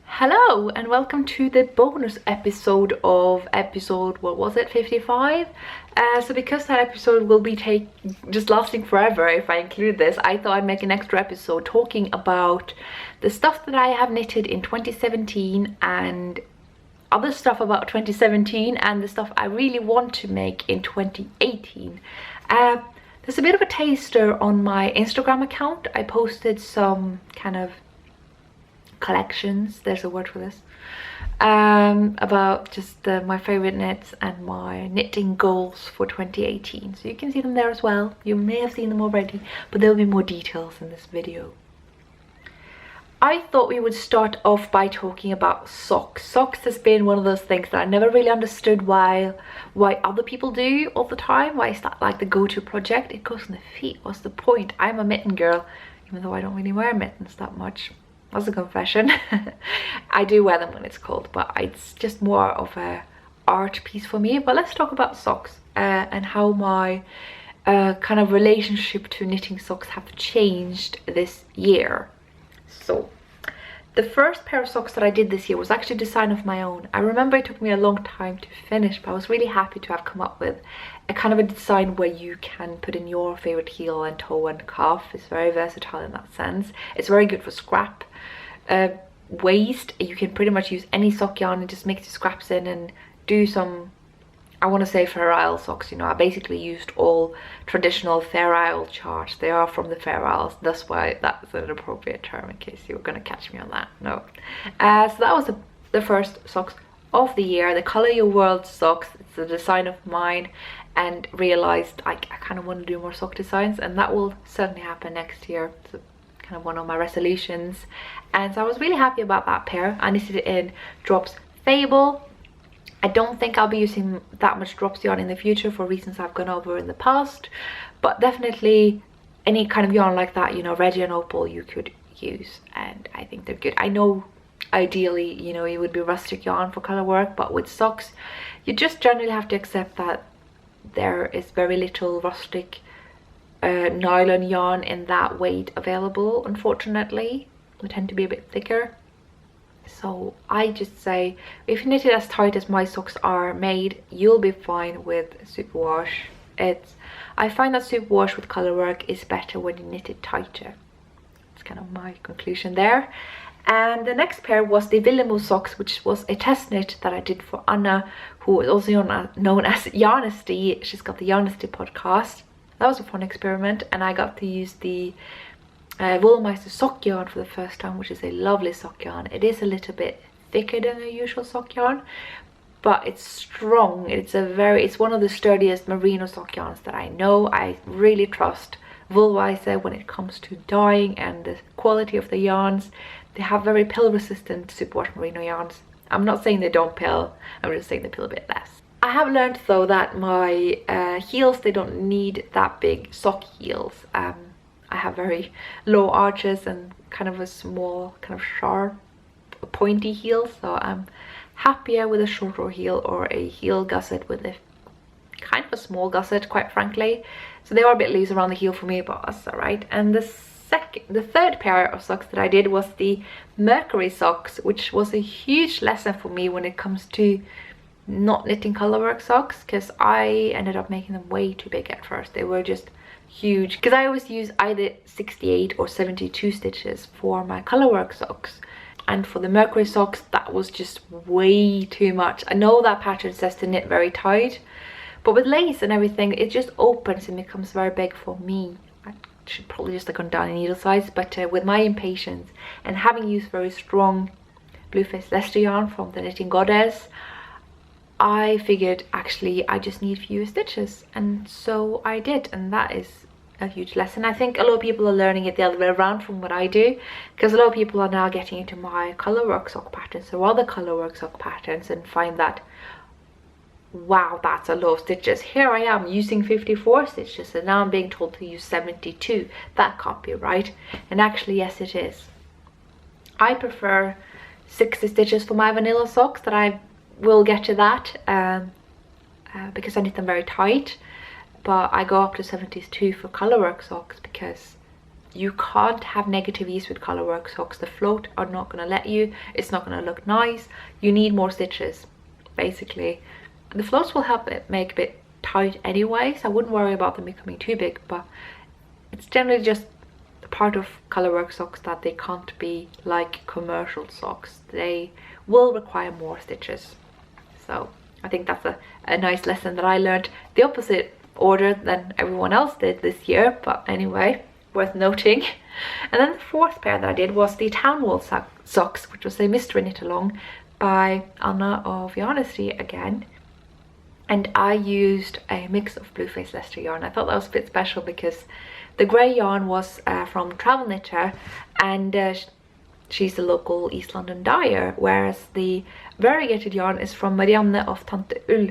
Hello and welcome to the bonus episode of what was it, 55? So because that episode will be just lasting forever if I include this, I thought I'd make an extra episode talking about the stuff that I have knitted in 2017 and other stuff about 2017 and the stuff I really want to make in 2018. There's a bit of a taster on my Instagram account. I posted some kind of collections, there's a word for this, about just my favorite knits and my knitting goals for 2018, so you can see them there as well. You may have seen them already, but there'll be more details in this video. I thought we would start off by talking about socks. Socks has been one of those things that I never really understood why other people do all the time, why is that like the go-to project. It goes on the feet, what's the point? I'm a mitten girl, even though I don't really wear mittens that much. That's a confession. I do wear them when it's cold, but it's just more of a art piece for me. But let's talk about socks and how my kind of relationship to knitting socks have changed this year. So the first pair of socks that I did this year was actually a design of my own. I remember it took me a long time to finish, but I was really happy to have come up with a kind of a design where you can put in your favorite heel and toe and calf. It's very versatile in that sense. It's very good for scrap waste. You can pretty much use any sock yarn and just mix the scraps in and do some, I want to say, Fair Isle socks. You know, I basically used all traditional Fair Isle charts. They are from the Fair Isles, that's why that's an appropriate term, in case you were going to catch me on that. No. So that was the first socks of the year, the Color Your World socks. It's a design of mine, and realized I kind of want to do more sock designs, and that will certainly happen next year. So kind of one of my resolutions, and so I was really happy about that pair. I knitted it in Drops Fable. I don't think I'll be using that much Drops yarn in the future for reasons I've gone over in the past, but definitely any kind of yarn like that, you know, Reggie and Opal, you could use, and I think they're good. I know ideally, you know, it would be rustic yarn for color work, but with socks you just generally have to accept that there is very little rustic nylon yarn in that weight available, unfortunately. They tend to be a bit thicker, so I just say if you knit it as tight as my socks are made, you'll be fine with superwash. I find that superwash with color work is better when you knit it tighter. It's kind of my conclusion there. And the next pair was the Villemo socks, which was a test knit that I did for Anna, who is also known as Yarnesty. She's got the Yarnesty podcast. That was a fun experiment, and I got to use the Woolmeister sock yarn for the first time, which is a lovely sock yarn. It is a little bit thicker than a usual sock yarn, but it's strong. It's one of the sturdiest merino sock yarns that I know. I really trust Woolmeister when it comes to dyeing and the quality of the yarns. They have very pill resistant superwash merino yarns. I'm not saying they don't pill, I'm just saying they pill a bit less. I have learned though that my heels, they don't need that big sock heels. I have very low arches and kind of a small, kind of sharp, pointy heel, so I'm happier with a shorter heel or a heel gusset with a kind of a small gusset, quite frankly. So they are a bit loose around the heel for me, but that's alright. And the third pair of socks that I did was the Mercury socks, which was a huge lesson for me when it comes to not knitting colorwork socks, because I ended up making them way too big at first. They were just huge, because I always use either 68 or 72 stitches for my colorwork socks, and for the Mercury socks that was just way too much. I know that pattern says to knit very tight, but with lace and everything it just opens and becomes very big for me. I should probably just have gone down in needle size, but with my impatience and having used very strong Blueface Leicester yarn from the Knitting Goddess, I figured actually I just need fewer stitches, and so I did, and that is a huge lesson. I think a lot of people are learning it the other way around from what I do, because a lot of people are now getting into my colorwork sock patterns or other colorwork sock patterns and find that, wow, that's a lot of stitches. Here I am using 54 stitches and now I'm being told to use 72. That can't be right. And actually, yes, it is. I prefer 60 stitches for my vanilla socks, that I will get to that because I knit them very tight, but I go up to 72 for colorwork socks because You can't have negative ease with colorwork socks. The float are not going to let you. It's not going to look nice. You need more stitches, basically. The floats will help it make a bit tight anyway, so I wouldn't worry about them becoming too big, but it's generally just the part of colorwork socks that they can't be like commercial socks. They will require more stitches. So I think that's a nice lesson that I learned. The opposite order than everyone else did this year, but anyway, worth noting. And then the fourth pair that I did was the Townwall socks, which was a mystery knit along by Anna of Yarnesty again. And I used a mix of Blueface Leicester yarn. I thought that was a bit special because the grey yarn was from Travel Knitter, and she's the local East London dyer, whereas the variegated yarn is from Marianne of Tante Ull,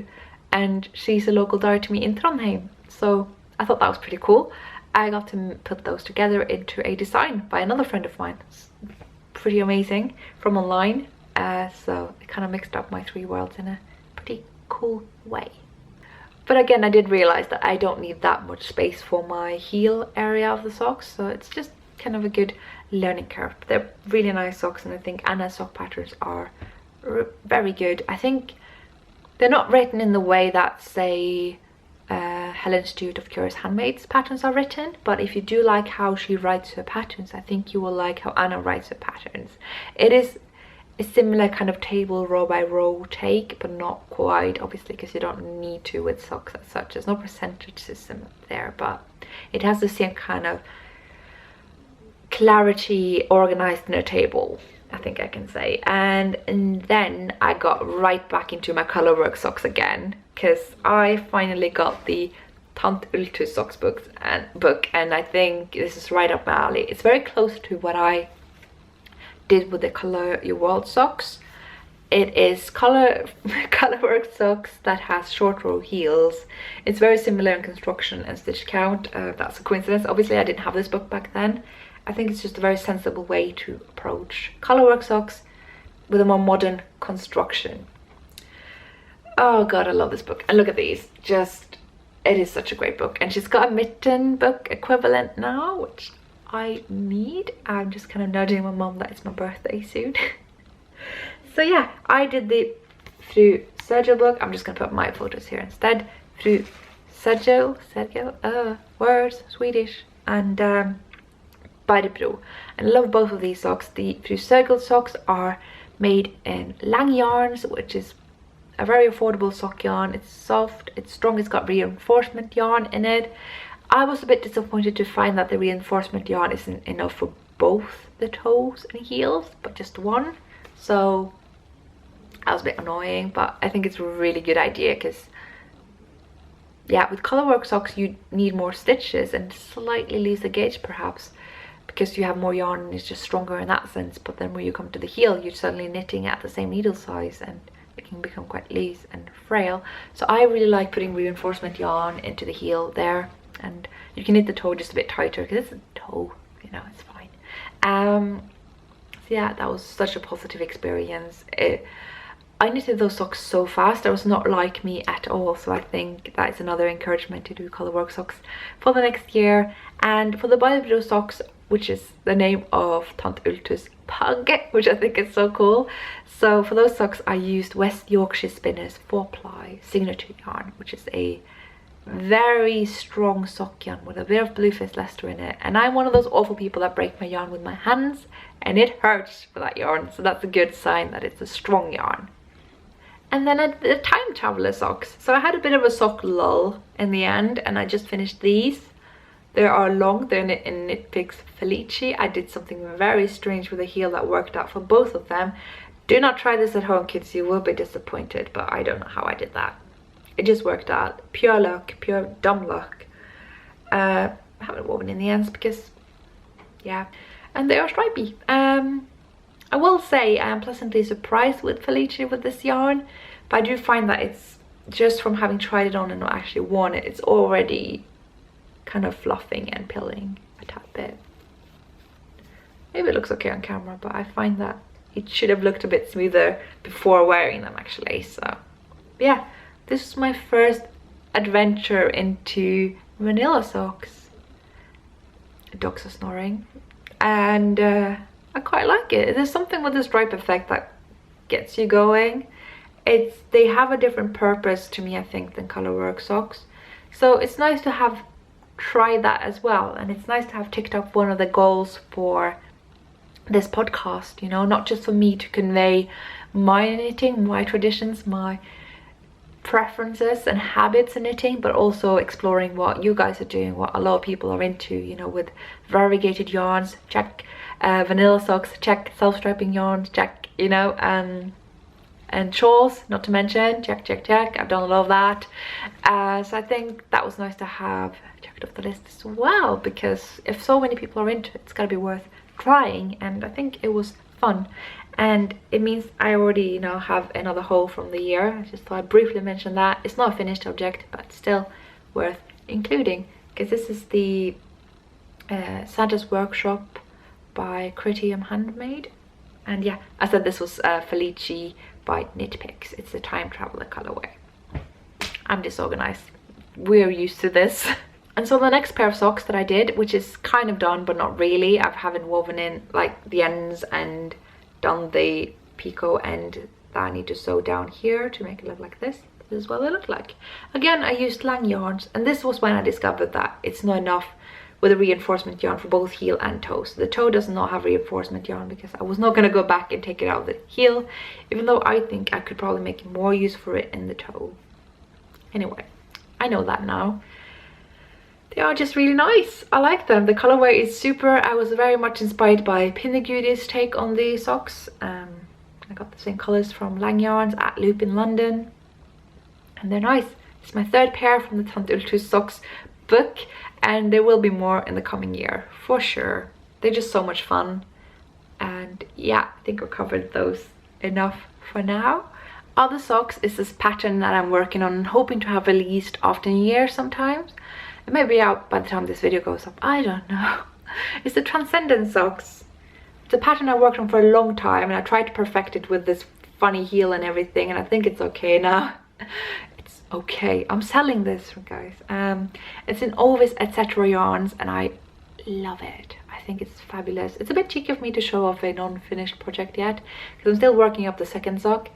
and she's a local dyer to me in Trondheim. So I thought that was pretty cool. I got to put those together into a design by another friend of mine. It's pretty amazing, from online. So it kind of mixed up my three worlds in a pretty cool way. But again, I did realize that I don't need that much space for my heel area of the socks, so it's just kind of a good learning curve. But they're really nice socks, and I think Anna's sock patterns are very good. I think they're not written in the way that, say, Helen Stewart of Curious Handmaids patterns are written, but if you do like how she writes her patterns, I think you will like how Anna writes her patterns. It is a similar kind of table row by row take, but not quite, obviously, because you don't need to with socks as such. There's no percentage system there, but it has the same kind of clarity organized in a table, I think I can say. And then I got right back into my colorwork socks again, because I finally got the Tante Ultus socks book, and I think this is right up my alley. It's very close to what I did with the Color Your World socks. It is colorwork socks that has short row heels. It's very similar in construction and stitch count. That's a coincidence. Obviously I didn't have this book back then. I think it's just a very sensible way to approach colorwork socks with a more modern construction. Oh god, I love this book. And look at these. Just, it is such a great book. And she's got a mitten book equivalent now, which I need. I'm just kind of nudging my mum that it's my birthday soon. So yeah, I did the Fru Sergio book. I'm just gonna put my photos here instead. Fru Sergio, words, Swedish, and Bro. And I love both of these socks. The Fru Sergio socks are made in Lang yarns, which is a very affordable sock yarn. It's soft, it's strong, it's got reinforcement yarn in it. I was a bit disappointed to find that the reinforcement yarn isn't enough for both the toes and heels, but just one. So that was a bit annoying, but I think it's a really good idea, because yeah, with colorwork socks you need more stitches and slightly lose the gauge perhaps, because you have more yarn and it's just stronger in that sense. But then when you come to the heel, you're suddenly knitting at the same needle size and it can become quite loose and frail. So I really like putting reinforcement yarn into the heel there, and you can knit the toe just a bit tighter because it's a toe, you know, it's fine. So yeah, that was such a positive experience. I knitted those socks so fast. That was not like me at all, so I think that is another encouragement to do colorwork socks for the next year. And for the Bro socks, which is the name of Tante Ultus pug, which I think is so cool. So for those socks I used West Yorkshire Spinners 4-ply signature yarn, which is a very strong sock yarn with a bit of Blueface Leicester in it. And I'm one of those awful people that break my yarn with my hands, and it hurts for that yarn, so that's a good sign that it's a strong yarn. And then I did the Time Traveler socks. So I had a bit of a sock lull in the end, and I just finished these. They are long, they're in Knit Picks Felici. I did something very strange with the heel that worked out for both of them. Do not try this at home, kids, you will be disappointed, but I don't know how I did that. It just worked out. Pure luck, pure dumb luck. I haven't woven in the ends because, yeah. And they are stripy. I will say I am pleasantly surprised with Felici with this yarn, but I do find that it's just from having tried it on and not actually worn it, it's already kind of fluffing and pilling a tad bit. Maybe it looks okay on camera, but I find that it should have looked a bit smoother before wearing them actually. So yeah, this is my first adventure into vanilla socks. dogs are snoring, and I quite like it. There's something with the stripe effect that gets you going. They have a different purpose to me, I think, than colorwork socks, so it's nice to have tried that as well, and it's nice to have ticked up one of the goals for this podcast, you know, not just for me to convey my knitting, my traditions, my preferences and habits in knitting, but also exploring what you guys are doing, what a lot of people are into, you know, with variegated yarns, check, vanilla socks, check, self-striping yarns, check, you know, and shawls, not to mention, check, check, check. I've done a lot of that. So I think that was nice to have checked off the list as well, because if so many people are into it, it's gotta be worth trying, and I think it was fun. And it means I already, you know, have another haul from the year. I just thought I'd briefly mention that. It's not a finished object, but still worth including, because this is the Santa's Workshop by Critium Handmade. And yeah, I said this was Felici by Knit Picks. It's the Time Traveler colorway. I'm disorganized. We're used to this. And so the next pair of socks that I did, which is kind of done but not really, I haven't woven in like the ends and done the picot end that I need to sew down here to make it look like this. This is what they look like. Again, I used lang yarns, and this was when I discovered that it's not enough with a reinforcement yarn for both heel and toe. So the toe does not have reinforcement yarn, because I was not going to go back and take it out of the heel, even though I think I could probably make more use for it in the toe. Anyway, I know that now. They are just really nice. I like them. The colorway is super. I was very much inspired by Pinnagudy's take on the socks. I got the same colors from Lang Yarns at Loop in London, and they're nice. It's my third pair from the Transcendence Socks book, and there will be more in the coming year for sure. They're just so much fun, and yeah, I think I covered those enough for now. Other socks is this pattern that I'm working on and hoping to have released after New Year sometimes. It may be out by the time this video goes up, I don't know. It's the Transcendence Socks. It's a pattern I worked on for a long time, and I tried to perfect it with this funny heel and everything, and I think it's okay now. It's okay. I'm selling this, guys. It's in Ovis etc. yarns, and I love it. I think it's fabulous. It's a bit cheeky of me to show off a non-finished project yet, because I'm still working up the second sock.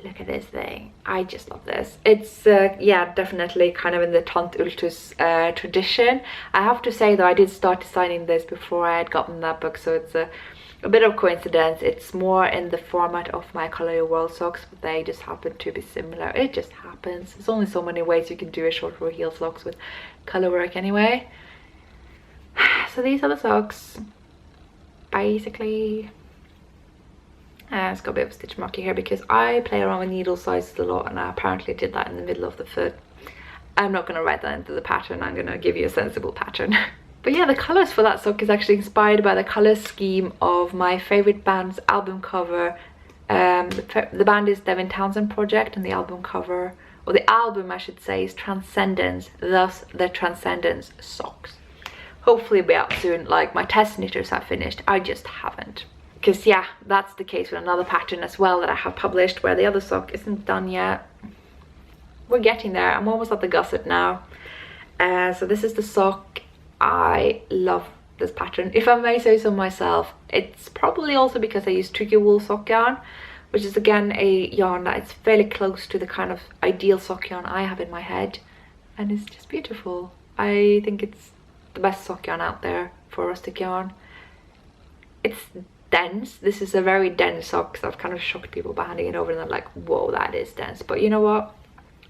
Look at this thing. I just love this. It's yeah, definitely kind of in the Tant Ultus tradition. I have to say though, I did start designing this before I had gotten that book, so it's a bit of coincidence. It's more in the format of my Color Your World socks, but they just happen to be similar. It just happens. There's only so many ways you can do a short row heel socks with color work anyway. So these are the socks, basically. It's got a bit of a stitch marker here because I play around with needle sizes a lot, and I apparently did that in the middle of the foot. I'm not going to write that into the pattern. I'm going to give you a sensible pattern. But yeah, the colours for that sock is actually inspired by the colour scheme of my favourite band's album cover. The band is Devin Townsend Project, and the album cover, or the album I should say, is Transcendence, thus the Transcendence Socks. Hopefully it'll be out soon. Like, my test knitters have finished, I just haven't. Because yeah, that's the case with another pattern as well that I have published, where the other sock isn't done yet. We're getting there. I'm almost at the gusset now. So this is the sock. I love this pattern, if I may say so myself. It's probably also because I use tricky wool sock yarn, which is again a yarn that is fairly close to the kind of ideal sock yarn I have in my head, and it's just beautiful. I think it's the best sock yarn out there for rustic yarn. It's dense. This is a very dense sock, so I've kind of shocked people by handing it over and they're like, whoa, that is dense. But you know what,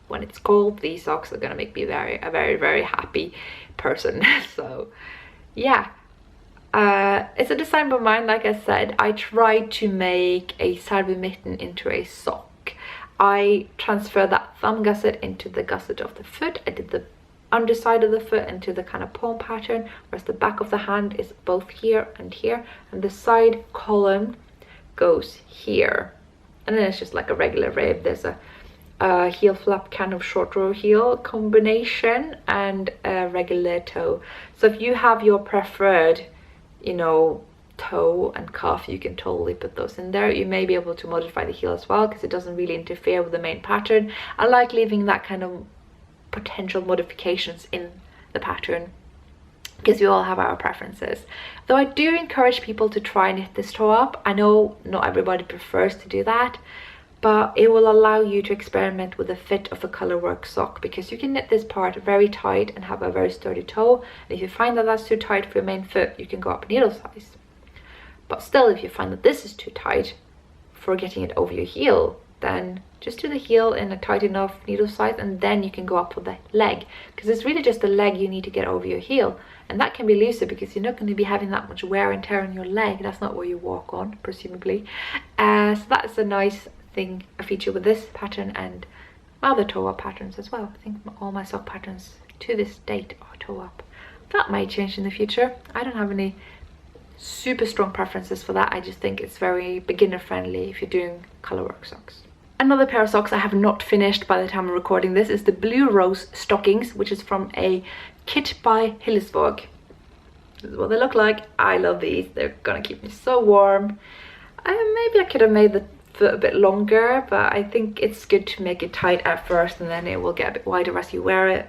when it's cold, these socks are gonna make me a very happy person. So yeah, it's a design of mine. Like I said, I tried to make a saddle mitten into a sock. I transferred that thumb gusset into the gusset of the foot. I did the underside of the foot into the kind of palm pattern, whereas the back of the hand is both here, and the side column goes here, and then it's just like a regular rib. There's a heel flap kind of short row heel combination and a regular toe. So if you have your preferred, you know, toe and cuff, you can totally put those in there. You may be able to modify the heel as well, because it doesn't really interfere with the main pattern. I like leaving that kind of potential modifications in the pattern because we all have our preferences. Though I do encourage people to try and knit this toe up. I know not everybody prefers to do that, but it will allow you to experiment with the fit of a colorwork sock, because you can knit this part very tight and have a very sturdy toe. And if you find that that's too tight for your main foot, you can go up a needle size. But still, if you find that this is too tight for getting it over your heel, then just do the heel in a tight enough needle size, and then you can go up with the leg, because it's really just the leg you need to get over your heel, and that can be looser because you're not going to be having that much wear and tear on your leg. That's not where you walk on, presumably. So that's a nice thing, a feature with this pattern and my other toe up patterns as well. I think all my sock patterns to this date are toe up. That might change in the future. I don't have any super strong preferences for that. I just think it's very beginner friendly if you're doing colorwork socks. Another pair of socks I have not finished by the time I'm recording this is the Blue Rose stockings, which is from a kit by Hillesvåg. This is what they look like. I love these. They're gonna keep me so warm. Maybe I could have made the foot a bit longer, but I think it's good to make it tight at first and then it will get a bit wider as you wear it.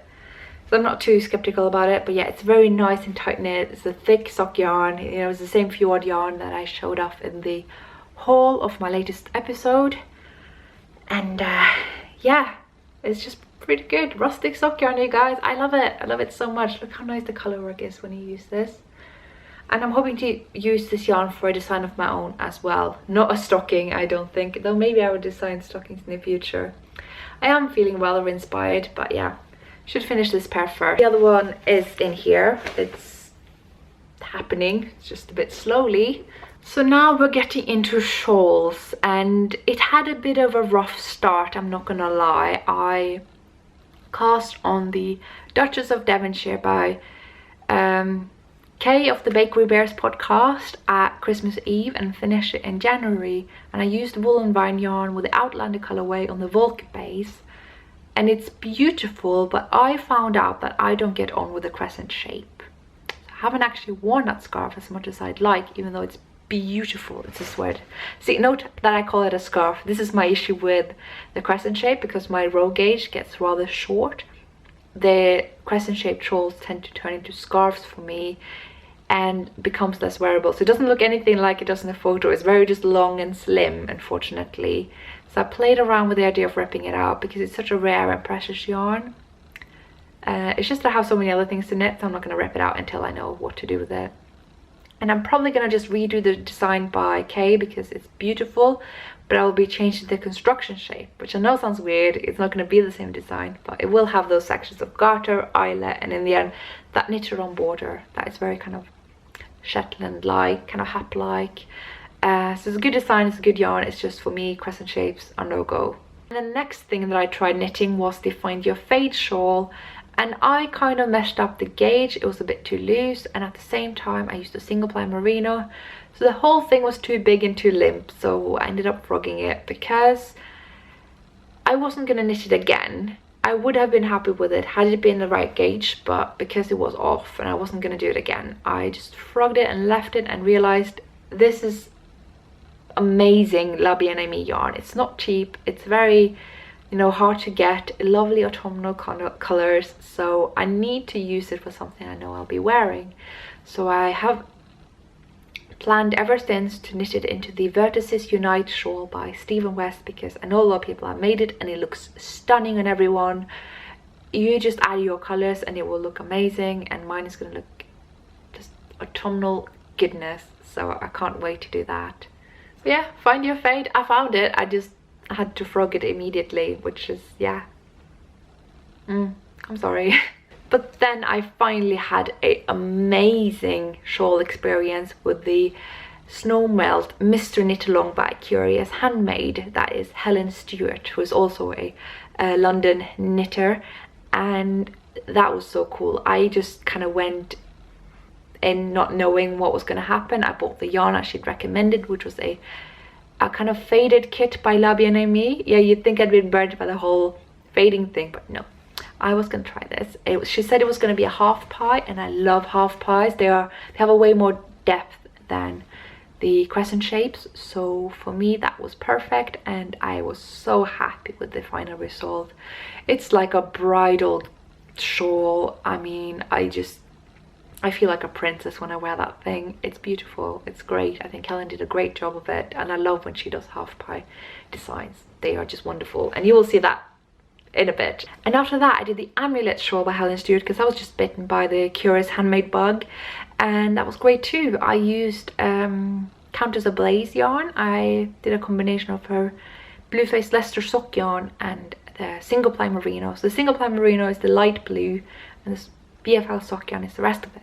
So I'm not too skeptical about it, but yeah, it's very nice and tight knit. It's a thick sock yarn. You know, it's the same fjord yarn that I showed off in the haul of my latest episode. And yeah, it's just pretty good. Rustic sock yarn, you guys. I love it. I love it so much. Look how nice the color work is when you use this. And I'm hoping to use this yarn for a design of my own as well. Not a stocking, I don't think, though maybe I would design stockings in the future. I am feeling rather inspired, but yeah, should finish this pair first. The other one is in here. It's happening, it's just a bit slowly. So now we're getting into shawls, and it had a bit of a rough start, I'm not gonna lie. I cast on the Duchess of Devonshire by Kay of the Bakery Bears podcast at Christmas Eve and finished it in January, and I used woolen vine yarn with the Outlander colorway on the Volk base, and it's beautiful, but I found out that I don't get on with the crescent shape. I haven't actually worn that scarf as much as I'd like, even though it's beautiful. It's a sweat. See, note that I call it a scarf. This is my issue with the crescent shape, because my row gauge gets rather short. The crescent shaped shawls tend to turn into scarves for me and becomes less wearable. So it doesn't look anything like it does in the photo. It's very just long and slim, unfortunately. So I played around with the idea of ripping it out because it's such a rare and precious yarn. It's just that I have so many other things to knit, so I'm not going to rip it out until I know what to do with it. And I'm probably going to just redo the design by Kay because it's beautiful, but I will be changing the construction shape, which I know sounds weird. It's not going to be the same design, but it will have those sections of garter, eyelet, and in the end that knitted on border that is very kind of Shetland-like, kind of hat-like. So it's a good design, it's a good yarn. It's just, for me, crescent shapes are no-go. And the next thing that I tried knitting was the Find Your Fade shawl, and I kind of messed up the gauge. It was a bit too loose, and at the same time I used a single ply merino, so the whole thing was too big and too limp. So I ended up frogging it because I wasn't going to knit it again. I would have been happy with it had it been the right gauge, but because it was off and I wasn't going to do it again, I just frogged it and left it and realized this is amazing La Bien-Aimée yarn. It's not cheap, it's very, you know, hard to get, lovely autumnal colors, so I need to use it for something I know I'll be wearing. So I have planned ever since to knit it into the Vertices Unite shawl by Stephen West, because I know a lot of people have made it and it looks stunning on everyone. You just add your colors and it will look amazing, and mine is going to look just autumnal goodness, so I can't wait to do that. But yeah, Find Your Fade, I found it. I just had to frog it immediately, which is, yeah, I'm sorry. But then I finally had an amazing shawl experience with the Snow Melt Mr. Knit Along by Curious Handmade. That is Helen Stewart, who is also a London knitter, and that was so cool. I just kind of went in not knowing what was going to happen. I bought the yarn as she'd recommended, which was a kind of faded kit by La Bien-Aimée. Yeah, you'd think I'd been burnt by the whole fading thing, but no. I was gonna try this. She said it was gonna be a half pie, and I love half pies. They have a way more depth than the crescent shapes, so for me that was perfect, and I was so happy with the final result. It's like a bridal shawl. I mean, I I feel like a princess when I wear that thing. It's beautiful, it's great. I think Helen did a great job of it, and I love when she does half pie designs. They are just wonderful, and you will see that in a bit. And after that I did the amulet shawl by Helen Stewart, because I was just bitten by the curious handmade bug, and that was great too. I used Countess Ablaze yarn. I did a combination of her Blueface Leicester sock yarn and the single ply merino. So the single ply merino is the light blue, and this BFL sock yarn is the rest of it.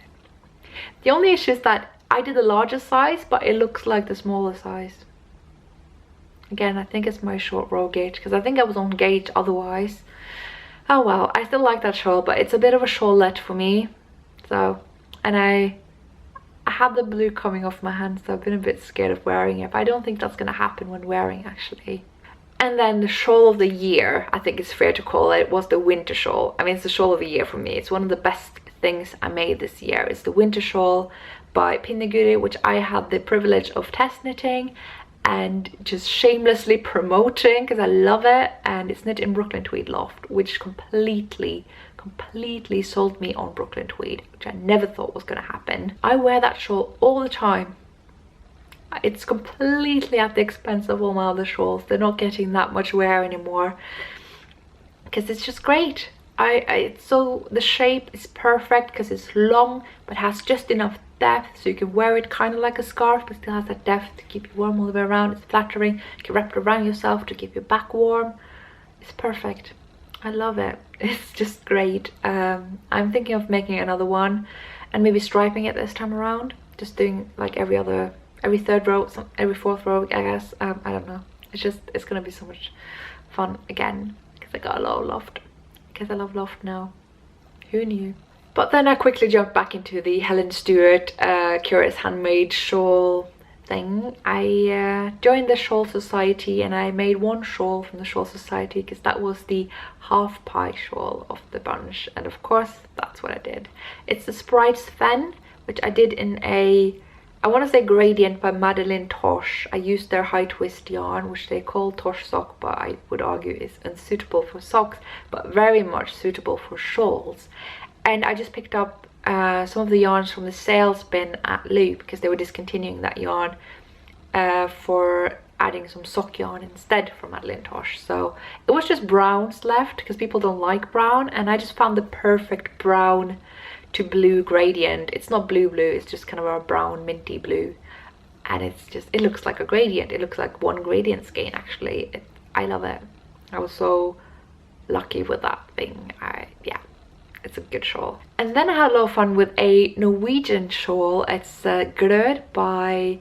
The only issue is that I did the larger size, but it looks like the smaller size. Again, I think it's my short row gauge, because I think I was on gauge otherwise. Oh well, I still like that shawl, but it's a bit of a shawlette for me. So, and I had the blue coming off my hand, so I've been a bit scared of wearing it, but I don't think that's going to happen when wearing, actually. And then the shawl of the year, I think it's fair to call it, was the winter shawl. I mean, it's the shawl of the year for me. It's one of the best things I made this year. It's the winter shawl by Pinneguri, which I had the privilege of test knitting and just shamelessly promoting because I love it. And it's knit in Brooklyn Tweed Loft, which completely sold me on Brooklyn Tweed, which I never thought was going to happen. I wear that shawl all the time. It's completely at the expense of all my other shawls. They're not getting that much wear anymore because it's just great. So the shape is perfect because it's long but has just enough depth, so you can wear it kind of like a scarf but still has that depth to keep you warm all the way around. It's flattering. You can wrap it around yourself to keep your back warm. It's perfect. I love it. It's just great. I'm thinking of making another one and maybe striping it this time around, just doing like every third row, every fourth row, I guess. I don't know. It's gonna be so much fun again because I got a lot of loft. Because I love loft now. Who knew? But then I quickly jumped back into the Helen Stewart Curious Handmade shawl thing. I joined the Shawl Society and I made one shawl from the Shawl Society because that was the half pie shawl of the bunch. And of course, that's what I did. It's the Sprite Sven, which I did in a, I want to say gradient by Madeline Tosh. I used their high twist yarn, which they call Tosh sock, but I would argue is unsuitable for socks, but very much suitable for shawls. And I just picked up some of the yarns from the sales bin at Loop because they were discontinuing that yarn for adding some sock yarn instead from Madeline Tosh. So it was just browns left because people don't like brown, and I just found the perfect brown to blue gradient. It's not blue, it's just kind of a brown minty blue, and it's just, it looks like a gradient. It looks like one gradient skein actually. I love it. I was so lucky with that thing. Yeah, it's a good shawl. And then I had a lot of fun with a Norwegian shawl. It's Grød by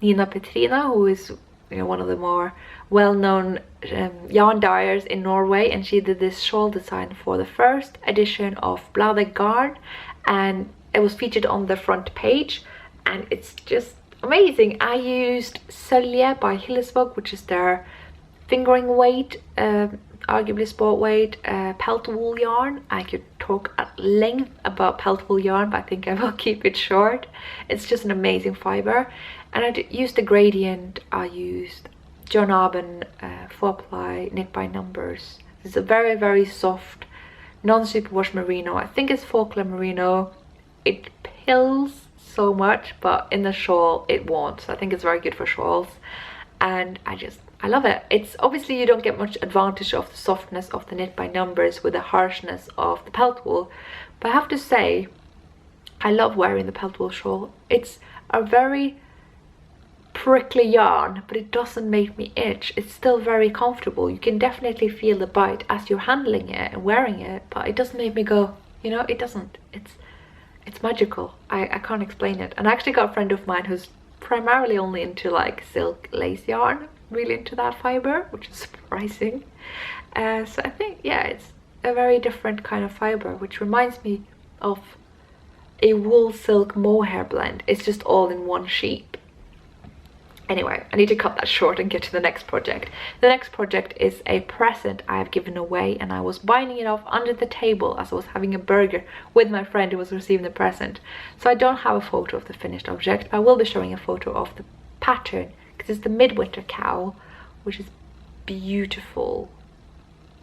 Nina Petrina, who is, you know, one of the more well-known yarn dyers in Norway, and she did this shawl design for the first edition of Bladet Garn, and it was featured on the front page, and it's just amazing. I used Sølje by Hillesvåg, which is their fingering weight, arguably sport weight, pelt wool yarn. I could talk at length about pelt wool yarn, but I think I will keep it short. It's just an amazing fiber. And I used the gradient. I used John Aben 4-ply knit by numbers. It's a very soft non-superwash merino. I think it's Falkland merino. It pills so much, but in the shawl it won't. So I think it's very good for shawls, and I love it. It's obviously you don't get much advantage of the softness of the knit by numbers with the harshness of the pelt wool, but I have to say I love wearing the pelt wool shawl. It's a very prickly yarn, but it doesn't make me itch. It's still very comfortable. You can definitely feel the bite as you're handling it and wearing it, but it doesn't make me go, you know, it doesn't. It's magical. I can't explain it. And I actually got a friend of mine who's primarily only into like silk lace yarn, really into that fiber, which is surprising. So I think, yeah, it's a very different kind of fiber, which reminds me of a wool silk mohair blend. It's just all in one sheet. Anyway, I need to cut that short and get to the next project. The next project is a present I have given away, and I was binding it off under the table as I was having a burger with my friend who was receiving the present. So I don't have a photo of the finished object, but I will be showing a photo of the pattern because it's the Midwinter cowl, which is beautiful.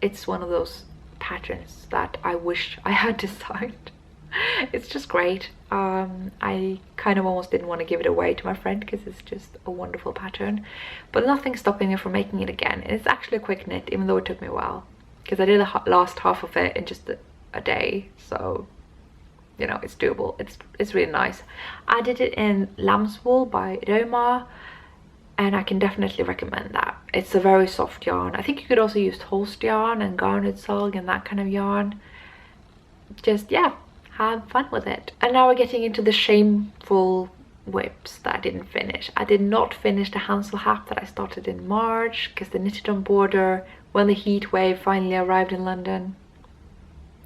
It's one of those patterns that I wish I had designed. It's just great. I kind of almost didn't want to give it away to my friend because it's just a wonderful pattern, but nothing's stopping me from making it again. It's actually a quick knit, even though it took me a while, because I did the last half of it in just a day, so you know, it's doable. It's really nice. I did it in lamb's wool by Roma, and I can definitely recommend that. It's a very soft yarn. I think you could also use toast yarn and garnet silk and that kind of yarn. Just, yeah, have fun with it. And now we're getting into the shameful whips that I didn't finish. I did not finish the Hansel hat that I started in March because the knitted on border when the heat wave finally arrived in London.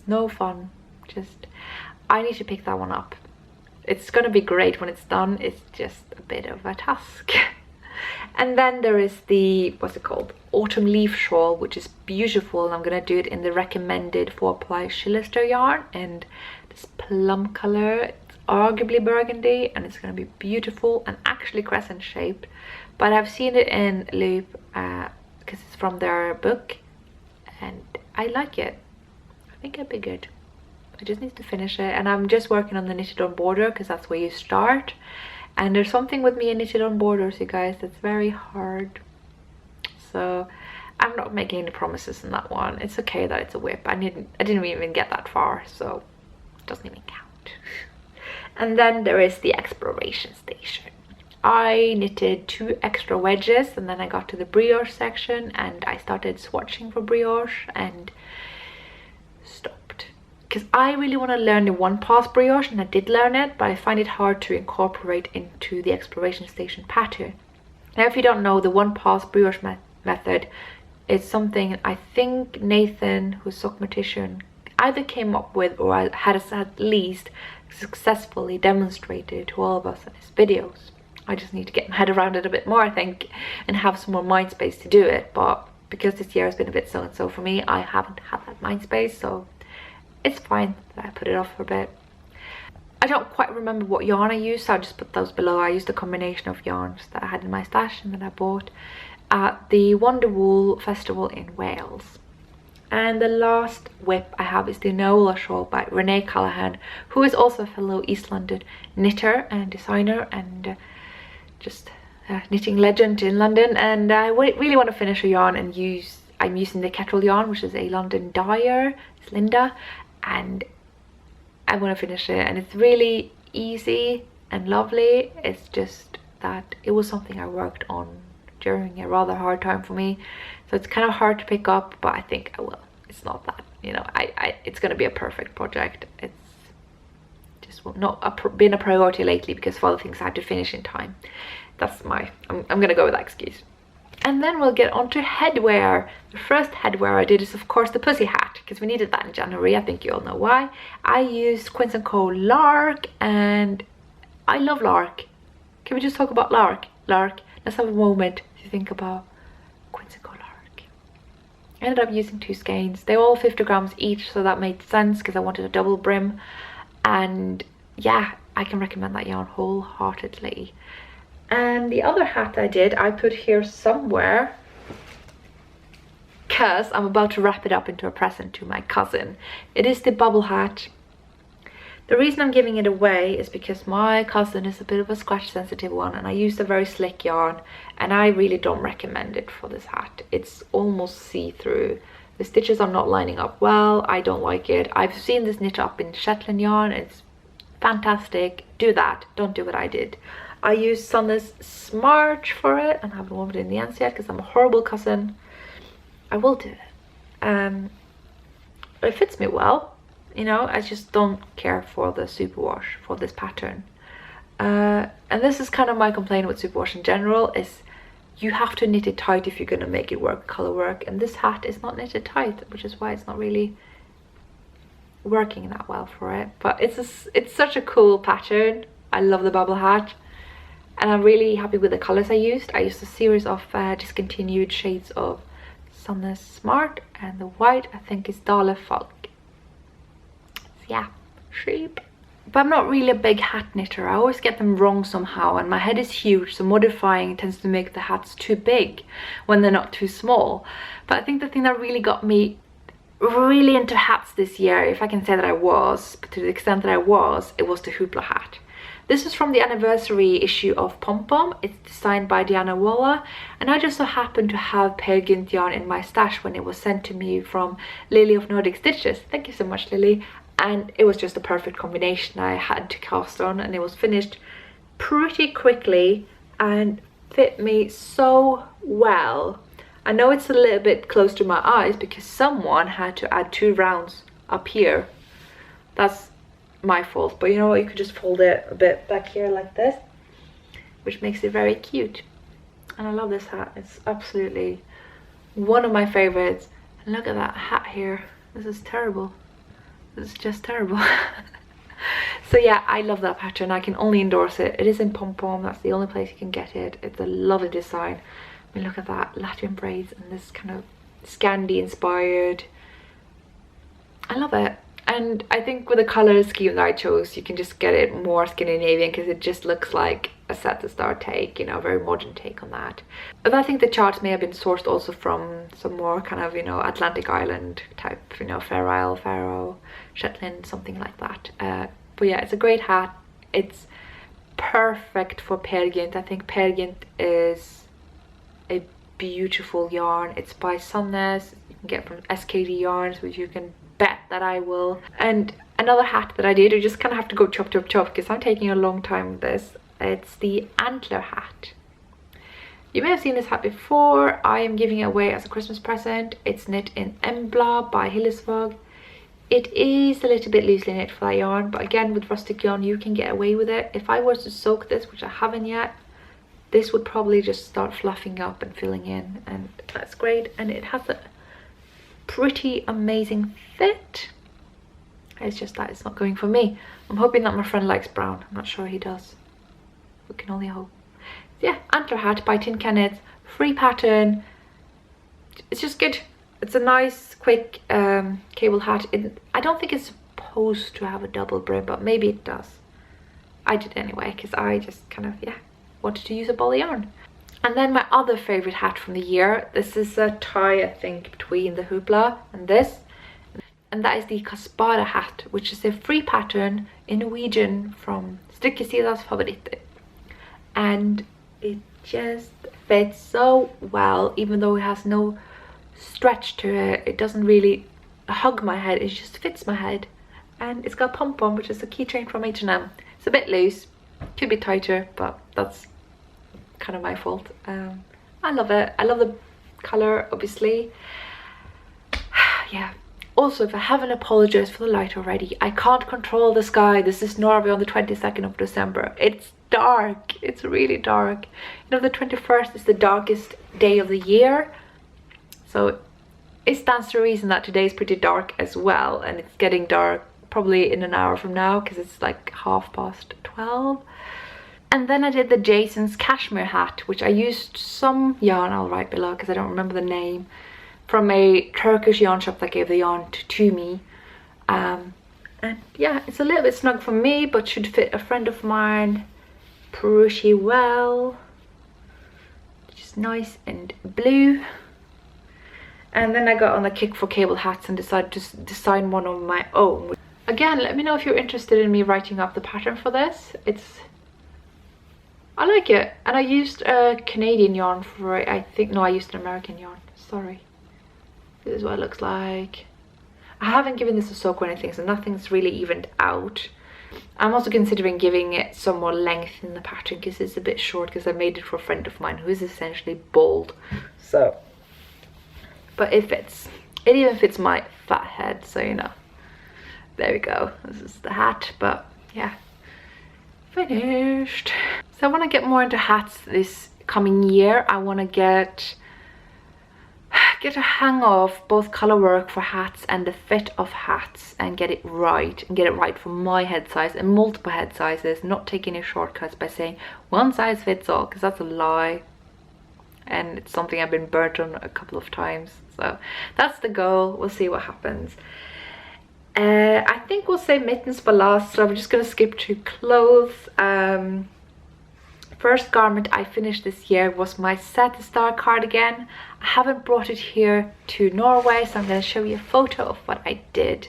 No fun. Just, I need to pick that one up. It's gonna be great when it's done. It's just a bit of a task. And then there is the, what's it called, autumn leaf shawl, which is beautiful, and I'm gonna do it in the recommended 4-ply Chillister yarn and this plum color. It's arguably burgundy, and it's gonna be beautiful and actually crescent shaped, but I've seen it in loop because it's from their book and I like it. I think it'd be good. I just need to finish it, and I'm just working on the knitted on border because that's where you start. And there's something with me in knitted on borders, you guys, that's very hard. So I'm not making any promises in that one. It's okay that it's a whip. I didn't even get that far, so it doesn't even count. And then there is the exploration station. I knitted 2 extra wedges, and then I got to the brioche section and I started swatching for brioche and stopped. Because I really want to learn the 1-pass brioche, and I did learn it, but I find it hard to incorporate into the exploration station pattern. Now, if you don't know, the 1-pass brioche method is something I think Nathan, who's sock mortician, either came up with or has at least successfully demonstrated to all of us in his videos. I just need to get my head around it a bit more, I think, and have some more mind space to do it. But because this year has been a bit so-and-so for me, I haven't had that mind space, so it's fine that I put it off for a bit. I don't quite remember what yarn I used, so I'll just put those below. I used a combination of yarns that I had in my stash and that I bought at the Wonder Wool Festival in Wales. And the last whip I have is the Nola shawl by Renee Callahan, who is also a fellow East London knitter and designer and just a knitting legend in London. And I really want to finish a yarn and I'm using the Kettle yarn, which is a London dyer. It's Linda, and I want to finish it, and it's really easy and lovely. It's just that it was something I worked on during a rather hard time for me, so it's kind of hard to pick up, but I think I will. It's not that, you know, it's going to be a perfect project. It's just not been a priority lately because of other things I had to finish in time. That's I'm gonna go with that excuse. And then we'll get on to headwear. The first headwear I did is of course the pussy hat, because we needed that in January. I think you all know why. I used Quince & Co. Lark, and I love Lark. Can we just talk about Lark? Let's have a moment to think about Quince & Co. Lark. I ended up using 2 skeins. They were all 50 grams each, so that made sense because I wanted a double brim. And yeah, I can recommend that yarn wholeheartedly. And the other hat I put here somewhere because I'm about to wrap it up into a present to my cousin. It is the bubble hat. The reason I'm giving it away is because my cousin is a bit of a scratch sensitive one, and I used a very slick yarn, and I really don't recommend it for this hat. It's almost see-through. The stitches are not lining up well. I don't like it. I've seen this knit up in Shetland yarn. It's fantastic. Do that. Don't do what I did. I used Sunless Smart for it, and I haven't worn it in the ends yet because I'm a horrible cousin. I will do it. It fits me well, you know. I just don't care for the superwash for this pattern. And this is kind of my complaint with superwash in general, is you have to knit it tight if you're going to make it work, color work. And this hat is not knitted tight, which is why it's not really working that well for it. But it's such a cool pattern. I love the bubble hat. And I'm really happy with the colors I used. I used a series of discontinued shades of Sunless Smart, and the white I think is Dale Folk. So yeah, sheep. But I'm not really a big hat knitter. I always get them wrong somehow, and my head is huge, so modifying tends to make the hats too big when they're not too small. But I think the thing that really got me really into hats this year, if I can say that I was, but to the extent that I was, it was the hoopla hat. This is from the anniversary issue of Pom Pom. It's designed by Diana Waller, and I just so happened to have Peer Gynt yarn in my stash when it was sent to me from Lily of Nordic Stitches. Thank you so much, Lily. And it was just a perfect combination I had to cast on, and it was finished pretty quickly and fit me so well. I know it's a little bit close to my eyes because someone had to add 2 rounds up here. That's my fault, but you know what, you could just fold it a bit back here like this, which makes it very cute. And I love this hat. It's absolutely one of my favorites. And look at that hat here. This is terrible. This is just terrible. So yeah, I love that pattern. I can only endorse it. It is in Pom Pom. That's the only place you can get it. It's a lovely design. I mean, look at that Latvian braids and this kind of Scandi inspired. I love it. And I think with the color scheme that I chose, you can just get it more Scandinavian because it just looks like a Set the Star take, you know, a very modern take on that. But I think the charts may have been sourced also from some more kind of, you know, Atlantic Island type, you know, Fair Isle, Faroe, Shetland, something like that. But yeah, it's a great hat. It's perfect for Peer Gynt. I think Peer Gynt is a beautiful yarn. It's by Sundness. You can get from SKD Yarns, which you can bet that I will. And another hat that I did, I just kind of have to go chop chop chop because I'm taking a long time with this. It's the antler hat. You may have seen this hat before. I am giving it away as a Christmas present. It's knit in Embla by Hillesvåg. It is a little bit loosely knit for that yarn, but again, with rustic yarn you can get away with it. If I was to soak this, which I haven't yet, this would probably just start fluffing up and filling in, and that's great. And it has a pretty amazing fit. It's just that it's not going for me. I'm hoping that my friend likes brown. I'm not sure he does. We can only hope. Yeah, antler hat by Tin Can Knits. Free pattern. It's just good. It's a nice, quick cable hat. I don't think it's supposed to have a double brim, but maybe it does. I did anyway, because I just kind of, yeah, wanted to use a ball of yarn. And then my other favorite hat from the year. This is a tie, I think, between the hoopla and this. And that is the Kaspada hat, which is a free pattern in Norwegian from Strikkesidas Favoritter. And it just fits so well, even though it has no stretch to it. It doesn't really hug my head, it just fits my head. And it's got Pom Pom, which is a keychain from H&M. It's a bit loose, could be tighter, but that's kind of my fault. I love it. I love the color, obviously. Yeah. Also, if I haven't apologized for the light already, I can't control the sky. This is Norway on the 22nd of December. It's dark. It's really dark. You know, the 21st is the darkest day of the year. So it stands to reason that today is pretty dark as well. And it's getting dark probably in an hour from now because it's like 12:30. And then I did the Jason's cashmere hat, which I used some yarn, I'll write below because I don't remember the name, from a Turkish yarn shop that gave the yarn to me. And yeah, it's a little bit snug for me, but should fit a friend of mine pretty well. Just nice and blue. And then I got on the kick for cable hats and decided to design one of my own. Again, let me know if you're interested in me writing up the pattern for this. I like it. And I used a Canadian yarn for it. I think, no, I used an American yarn. Sorry. This is what it looks like. I haven't given this a soak or anything, so nothing's really evened out. I'm also considering giving it some more length in the pattern because it's a bit short, because I made it for a friend of mine who is essentially bald. So, but it fits. It even fits my fat head, so you know. There we go. This is the hat, but yeah. Finished. So I want to get more into hats this coming year. I want to get a hang of both color work for hats and the fit of hats and get it right for my head size and multiple head sizes, not taking any shortcuts by saying one size fits all, because that's a lie and it's something I've been burnt on a couple of times. So that's the goal. We'll see what happens. I think we'll say mittens for last, so I'm just going to skip to clothes. first garment I finished this year was my Set Star cardigan. I haven't brought it here to Norway, so I'm going to show you a photo of what I did,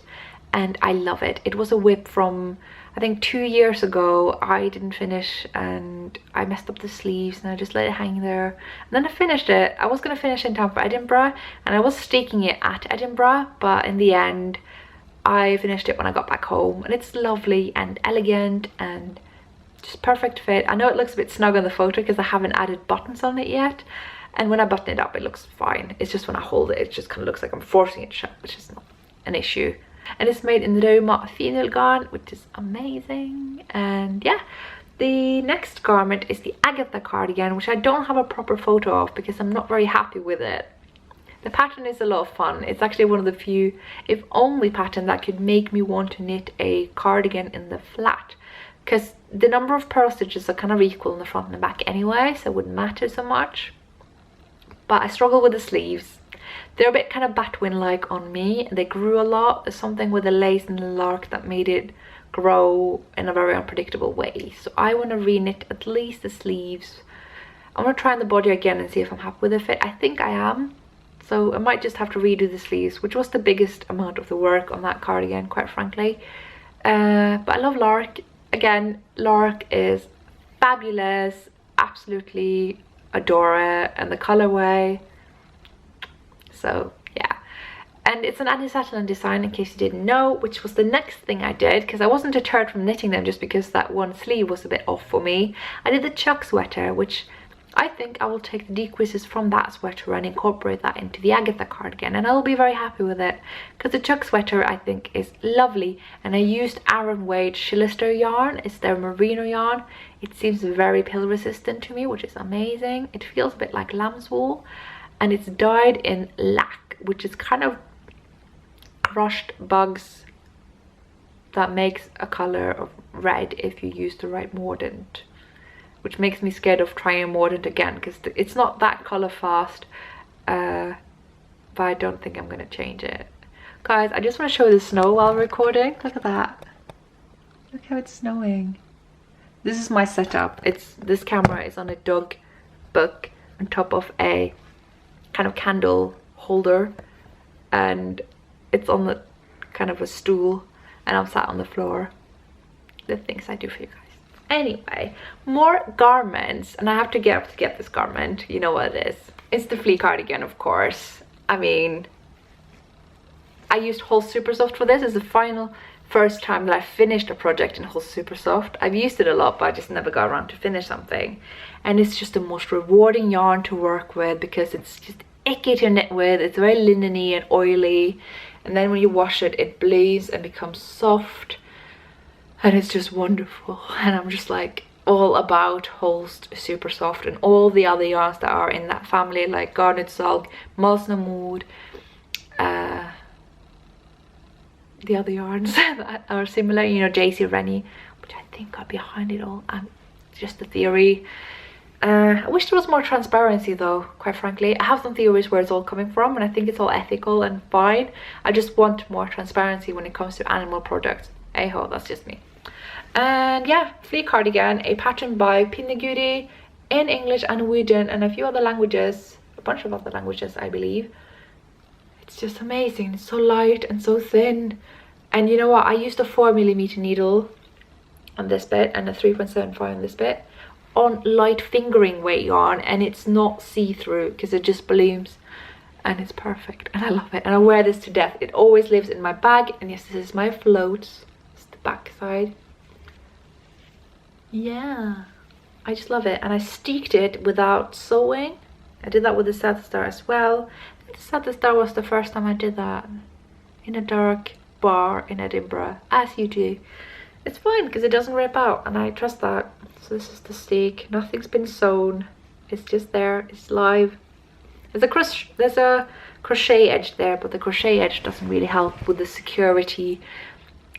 and I love it. It was a whip from, I think, 2 years ago. I didn't finish and I messed up the sleeves and I just let it hang there. And then I finished it. I was going to finish in time for Edinburgh and I was staking it at Edinburgh, but in the end I finished it when I got back home, and it's lovely and elegant and just perfect fit. I know it looks a bit snug on the photo because I haven't added buttons on it yet, and when I button it up it looks fine. It's just when I hold it, it just kind of looks like I'm forcing it shut, which is not an issue. And it's made in the Roma finial garn, which is amazing. And yeah, the next garment is the Agatha cardigan, which I don't have a proper photo of because I'm not very happy with it. The pattern is a lot of fun. It's actually one of the few, if only, pattern that could make me want to knit a cardigan in the flat, because the number of purl stitches are kind of equal in the front and the back anyway, so it wouldn't matter so much. But I struggle with the sleeves. They're a bit kind of batwing-like on me. They grew a lot. There's something with the lace and the lark that made it grow in a very unpredictable way. So I want to re-knit at least the sleeves. I'm going to try on the body again and see if I'm happy with the fit. I think I am. So I might just have to redo the sleeves, which was the biggest amount of the work on that cardigan, quite frankly. But I love lark. Again, lark is fabulous. Absolutely adore it, and the colorway. So yeah, and it's an anti-satin design, in case you didn't know, which was the next thing I did, because I wasn't deterred from knitting them just because that one sleeve was a bit off for me. I did the chuck sweater, which I think I will take the decreases from that sweater and incorporate that into the Agatha cardigan, and I'll be very happy with it, because the chuck sweater I think is lovely. And I used Aaron Wade Shillister yarn. It's their merino yarn. It seems very pill resistant to me, which is amazing. It feels a bit like lamb's wool, and it's dyed in lac, which is kind of crushed bugs that makes a color of red if you use the right mordant, which makes me scared of trying mordant again, because it's not that color fast, but I don't think I'm gonna change it. Guys, I just want to show the snow while recording. Look at that. Look how it's snowing. This is my setup. This camera is on a dog book on top of a kind of candle holder, and it's on the kind of a stool, and I'm sat on the floor. The things I do for you guys. Anyway, more garments, and I have to get up to get this garment. You know what it is. It's the Flea cardigan, of course. I mean, I used Hull Super Soft for this. It's the first time that I finished a project in Hull Super Soft. I've used it a lot, but I just never got around to finish something. And it's just the most rewarding yarn to work with, because it's just icky to knit with. It's very linen-y and oily, and then when you wash it, it bleeds and becomes soft. And it's just wonderful, and I'm just like all about Holst Super Soft and all the other yarns that are in that family, like Garnet Sulk, Malsnamood, the other yarns that are similar, you know, JC Rennie, which I think are behind it all. Just a theory. I wish there was more transparency though, quite frankly. I have some theories where it's all coming from, and I think it's all ethical and fine. I just want more transparency when it comes to animal products. Hey-ho, that's just me. And yeah, Flea cardigan, a pattern by Pinnegudi in English and Norwegian and a few other languages, a bunch of other languages I believe. It's just amazing. It's so light and so thin. And you know what, I used a 4mm needle on this bit and a 3.75 on this bit on light fingering weight yarn, and it's not see-through because it just blooms, and it's perfect, and I love it, and I wear this to death. It always lives in my bag. And yes, this is my floats. It's the back side. Yeah, I just love it. And I steeked it without sewing. I did that with the South Star as well. I think the South Star was the first time I did that, in a dark bar in Edinburgh, as you do. It's fine because it doesn't rip out, and I trust that. So this is the steek. Nothing's been sewn. It's just there. It's live. There's a crochet edge there, but the crochet edge doesn't really help with the security.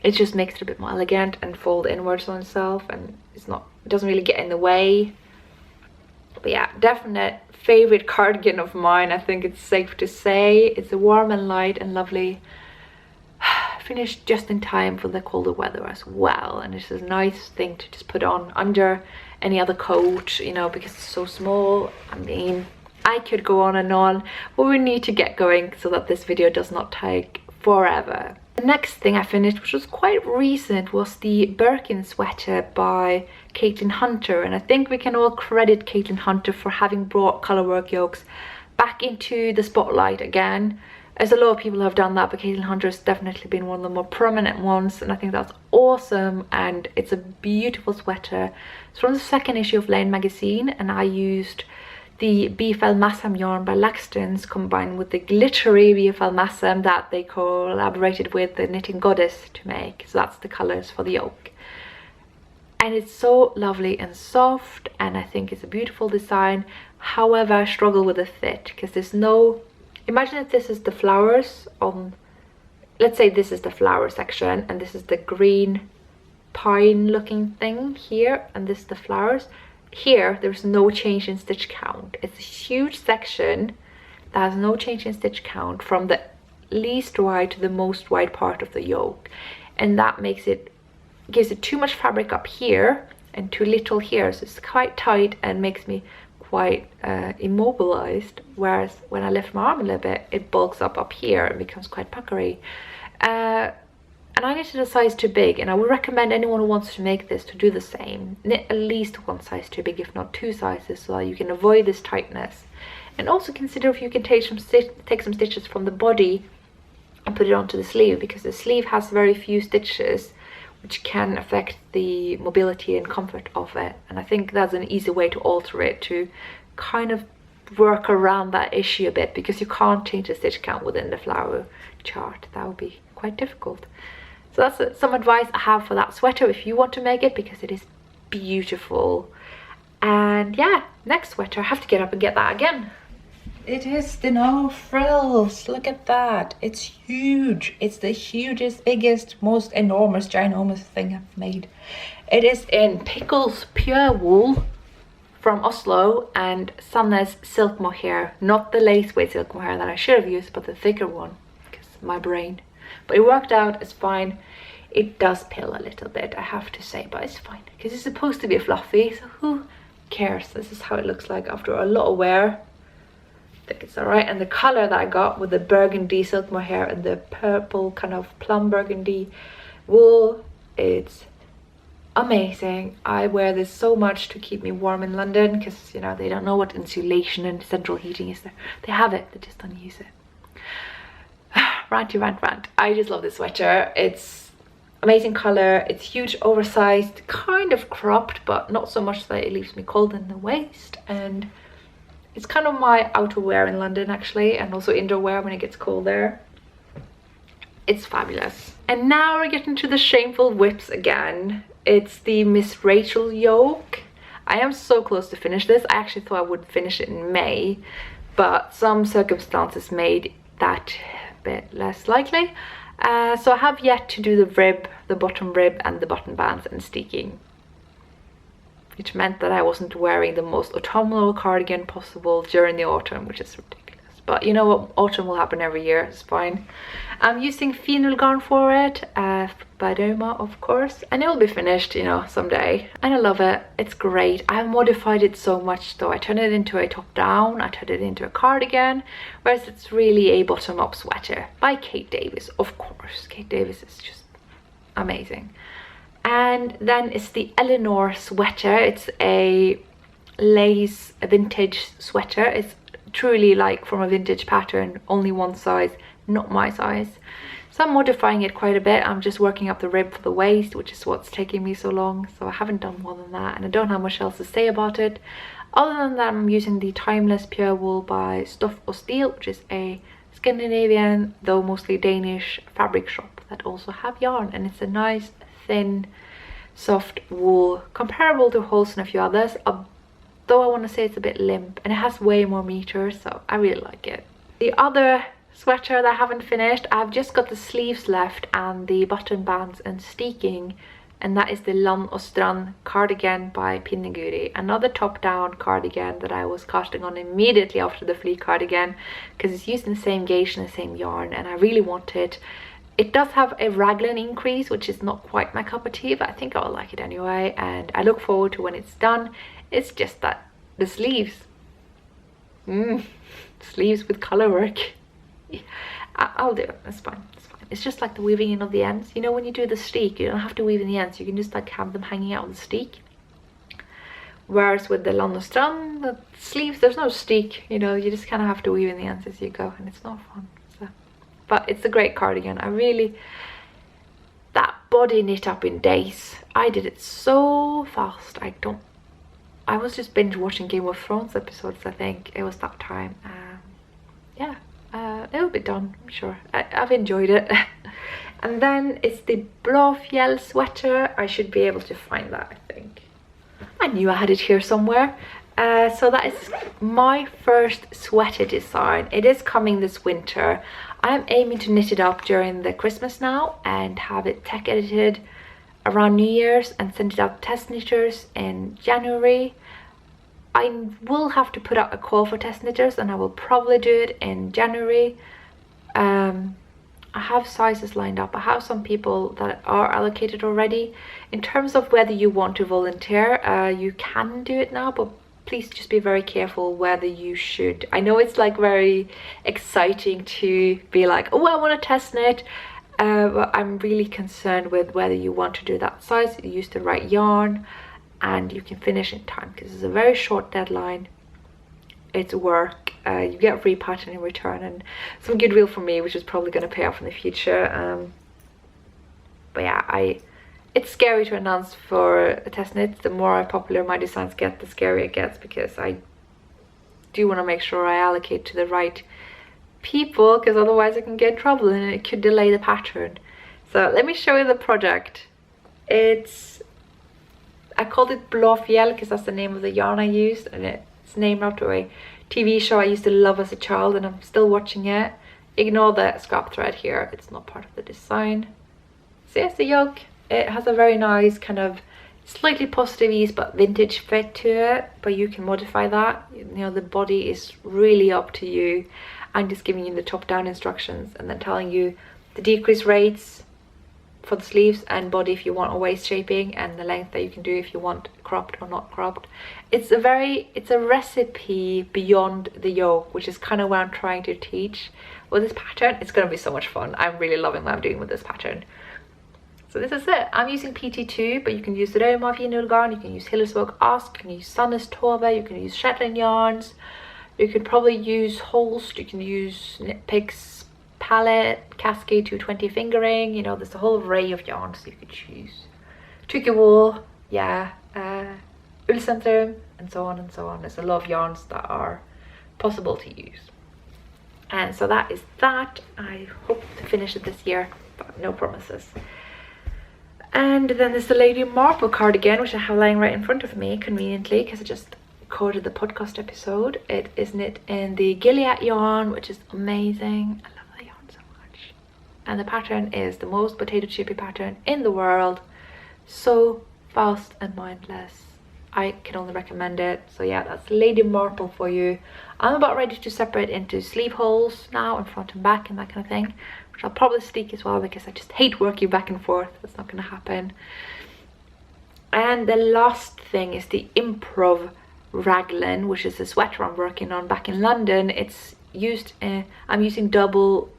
It just makes it a bit more elegant and fold inwards on itself, and it doesn't really get in the way. But yeah, definite favorite cardigan of mine, I think it's safe to say. It's a warm and light and lovely. Finished just in time for the colder weather as well, and it's a nice thing to just put on under any other coat, you know, because it's so small. I mean, I could go on, but we need to get going so that this video does not take forever. The next thing I finished, which was quite recent, was the Birkin sweater by Caitlin Hunter, and I think we can all credit Caitlin Hunter for having brought colorwork yokes back into the spotlight again. As a lot of people have done that, but Caitlin Hunter has definitely been one of the more prominent ones, and I think that's awesome. And it's a beautiful sweater. It's from the second issue of Lane magazine, and I used the BFL Massam yarn by Laxton's combined with the glittery BFL Massam that they collaborated with the Knitting Goddess to make. So that's the colors for the yoke. And it's so lovely and soft, and I think it's a beautiful design. However, I struggle with the fit because there's no... Imagine if this is the flowers on... Let's say this is the flower section, and this is the green pine looking thing here, and this is the flowers. Here, there's no change in stitch count. It's a huge section that has no change in stitch count from the least wide to the most wide part of the yoke. And that makes it... gives it too much fabric up here and too little here, so it's quite tight and makes me quite immobilized, whereas when I lift my arm a little bit, it bulks up here and becomes quite puckery. And I knitted a size too big, and I would recommend anyone who wants to make this to do the same. Knit at least one size too big, if not two sizes, so that you can avoid this tightness. And also consider if you can take some stitches from the body and put it onto the sleeve, because the sleeve has very few stitches, which can affect the mobility and comfort of it. And I think that's an easy way to alter it, to kind of work around that issue a bit, because you can't change the stitch count within the flower chart. That would be quite difficult. So that's some advice I have for that sweater if you want to make it, because it is beautiful. And yeah, next sweater, I have to get up and get that again. It is the No Frills. Look at that. It's huge. It's the hugest, biggest, most enormous, ginormous thing I've made. It is in Pickles Pure Wool from Oslo and Sandnes silk mohair. Not the lace weight silk mohair that I should have used, but the thicker one, because my brain. But it worked out. It's fine. It does pill a little bit, I have to say, but it's fine, because it's supposed to be fluffy, so who cares? This is how it looks like after a lot of wear. I think it's alright. And the color that I got with the burgundy silk mohair and the purple kind of plum burgundy wool, it's amazing. I wear this so much to keep me warm in London, because, you know, they don't know what insulation and central heating is there. They have it, they just don't use it. Ranty rant. I just love this sweater. It's amazing color. It's huge, oversized, kind of cropped, but not so much that it leaves me cold in the waist. And it's kind of my outerwear in London, actually, and also indoor wear when it gets cold there. It's fabulous. And now we're getting to the shameful whips again. It's the Miss Rachel yoke. I am so close to finish this. I actually thought I would finish it in May, but some circumstances made that bit less likely. So I have yet to do the rib, the bottom rib, and the button bands and steeking, which meant that I wasn't wearing the most autumnal cardigan possible during the autumn, which is ridiculous. But you know what, autumn will happen every year, it's fine. I'm using fenil yarn for it, by Doma, of course, and it will be finished, you know, someday. And I love it, it's great. I have modified it so much though. I turned it into a top down, I turned it into a cardigan, whereas it's really a bottom up sweater by Kate Davis, of course. Kate Davis is just amazing. And then it's the Eleanor sweater. It's a lace, a vintage sweater. It's truly like from a vintage pattern, only one size, not my size. So I'm modifying it quite a bit. I'm just working up the rib for the waist, which is what's taking me so long. So I haven't done more than that, and I don't have much else to say about it. Other than that, I'm using the Timeless Pure Wool by Stoff og Stil, which is a Scandinavian, though mostly Danish, fabric shop that also have yarn, and it's a nice, thin, soft wool, comparable to Halls and a few others, though I want to say it's a bit limp, and it has way more meters, so I really like it. The other sweater that I haven't finished, I've just got the sleeves left and the button bands and steeking, and that is the Land og Strand cardigan by Pinneguri. Another top down cardigan that I was casting on immediately after the Flea Cardigan, because it's using the same gauge and the same yarn, and I really wanted It does have a raglan increase, which is not quite my cup of tea, but I think I'll like it anyway, and I look forward to when it's done. It's just that the sleeves, sleeves with color work. I'll do it, that's fine, it's fine. It's just like the weaving in of the ends. You know, when you do the steek, you don't have to weave in the ends, you can just like have them hanging out on the steek. Whereas with the London Strand, the sleeves, there's no steek, you know, you just kind of have to weave in the ends as you go, and it's not fun. So, but it's a great cardigan. I really, that body knit up in days. I did it so fast. I was just binge watching Game of Thrones episodes, I think. It was that time. Yeah, it'll be done, I'm sure. I've enjoyed it. And then it's the Bluff Yellow sweater. I should be able to find that, I think. I knew I had it here somewhere. So that is my first sweater design. It is coming this winter. I'm aiming to knit it up during the Christmas now and have it tech edited around New Year's and send it out to test knitters in January. I will have to put out a call for test knitters, and I will probably do it in January. I have sizes lined up. I have some people that are allocated already. In terms of whether you want to volunteer, you can do it now, but please just be very careful whether you should. I know it's like very exciting to be like, oh, I want to test knit, but I'm really concerned with whether you want to do that size. You use the right yarn and you can finish in time, because it's a very short deadline. It's work. You get a free pattern in return and some goodwill from me, which is probably going to pay off in the future. But yeah, it's scary to announce for a test knit. The more popular my designs get, the scarier it gets, because I do want to make sure I allocate to the right people, because otherwise I can get in trouble and it could delay the pattern. So let me show you the project. I called it Bluff Yellow because that's the name of the yarn I used, and it's named after a TV show I used to love as a child, and I'm still watching it. Ignore the scrap thread here, it's not part of the design. So here's the yoke. It has a very nice kind of slightly positive ease but vintage fit to it, but you can modify that. You know, the body is really up to you. I'm just giving you the top down instructions and then telling you the decrease rates for the sleeves and body if you want a waist shaping, and the length that you can do if you want cropped or not cropped. It's a recipe beyond the yoke, which is kind of what I'm trying to teach with this pattern. It's going to be so much fun. I'm really loving what I'm doing with this pattern. So this is it. I'm using PT2, but you can use the Roma Finulgarn, you can use Hillersvåg Ask, you can use Sandnes Tove, you can use Shetland yarns, you could probably use Holst, you can use Knit Picks Palette, Cascade 220 fingering, you know, there's a whole array of yarns you could choose. Tricky wool, yeah, Ullcentrum, and so on and so on. There's a lot of yarns that are possible to use. And so that is that. I hope to finish it this year, but no promises. And then there's the Lady Marble cardigan, which I have lying right in front of me conveniently because I just recorded the podcast episode. It is knit in the Gilead yarn, which is amazing. I love that yarn so much. And the pattern is the most potato chippy pattern in the world. So fast and mindless. I can only recommend it. So yeah, that's Lady Marble for you. I'm about ready to separate into sleeve holes now, in front and back and that kind of thing, which I'll probably steek as well because I just hate working back and forth. That's not going to happen. And the last thing is the Improv Raglan, which is a sweater I'm working on back in London. It's used, I'm using double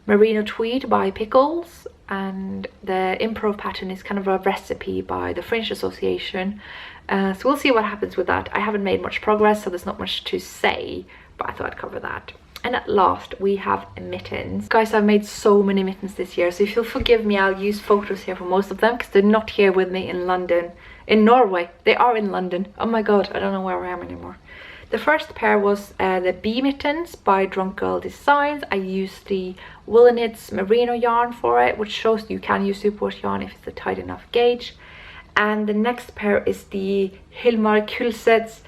merino tweed by Pickles, and the Improv pattern is kind of a recipe by the French Association. So we'll see what happens with that. I haven't made much progress, so there's not much to say, but I thought I'd cover that. And at last we have mittens. Guys, I've made so many mittens this year, so if you'll forgive me, I'll use photos here for most of them because they're not here with me in London. In Norway. They are in London. Oh my god, I don't know where I am anymore. The first pair was the bee mittens by Drunk Girl Designs. I used the Woolly Knits merino yarn for it, which shows you can use support yarn if it's a tight enough gauge. And the next pair is the Hilmar Kulsets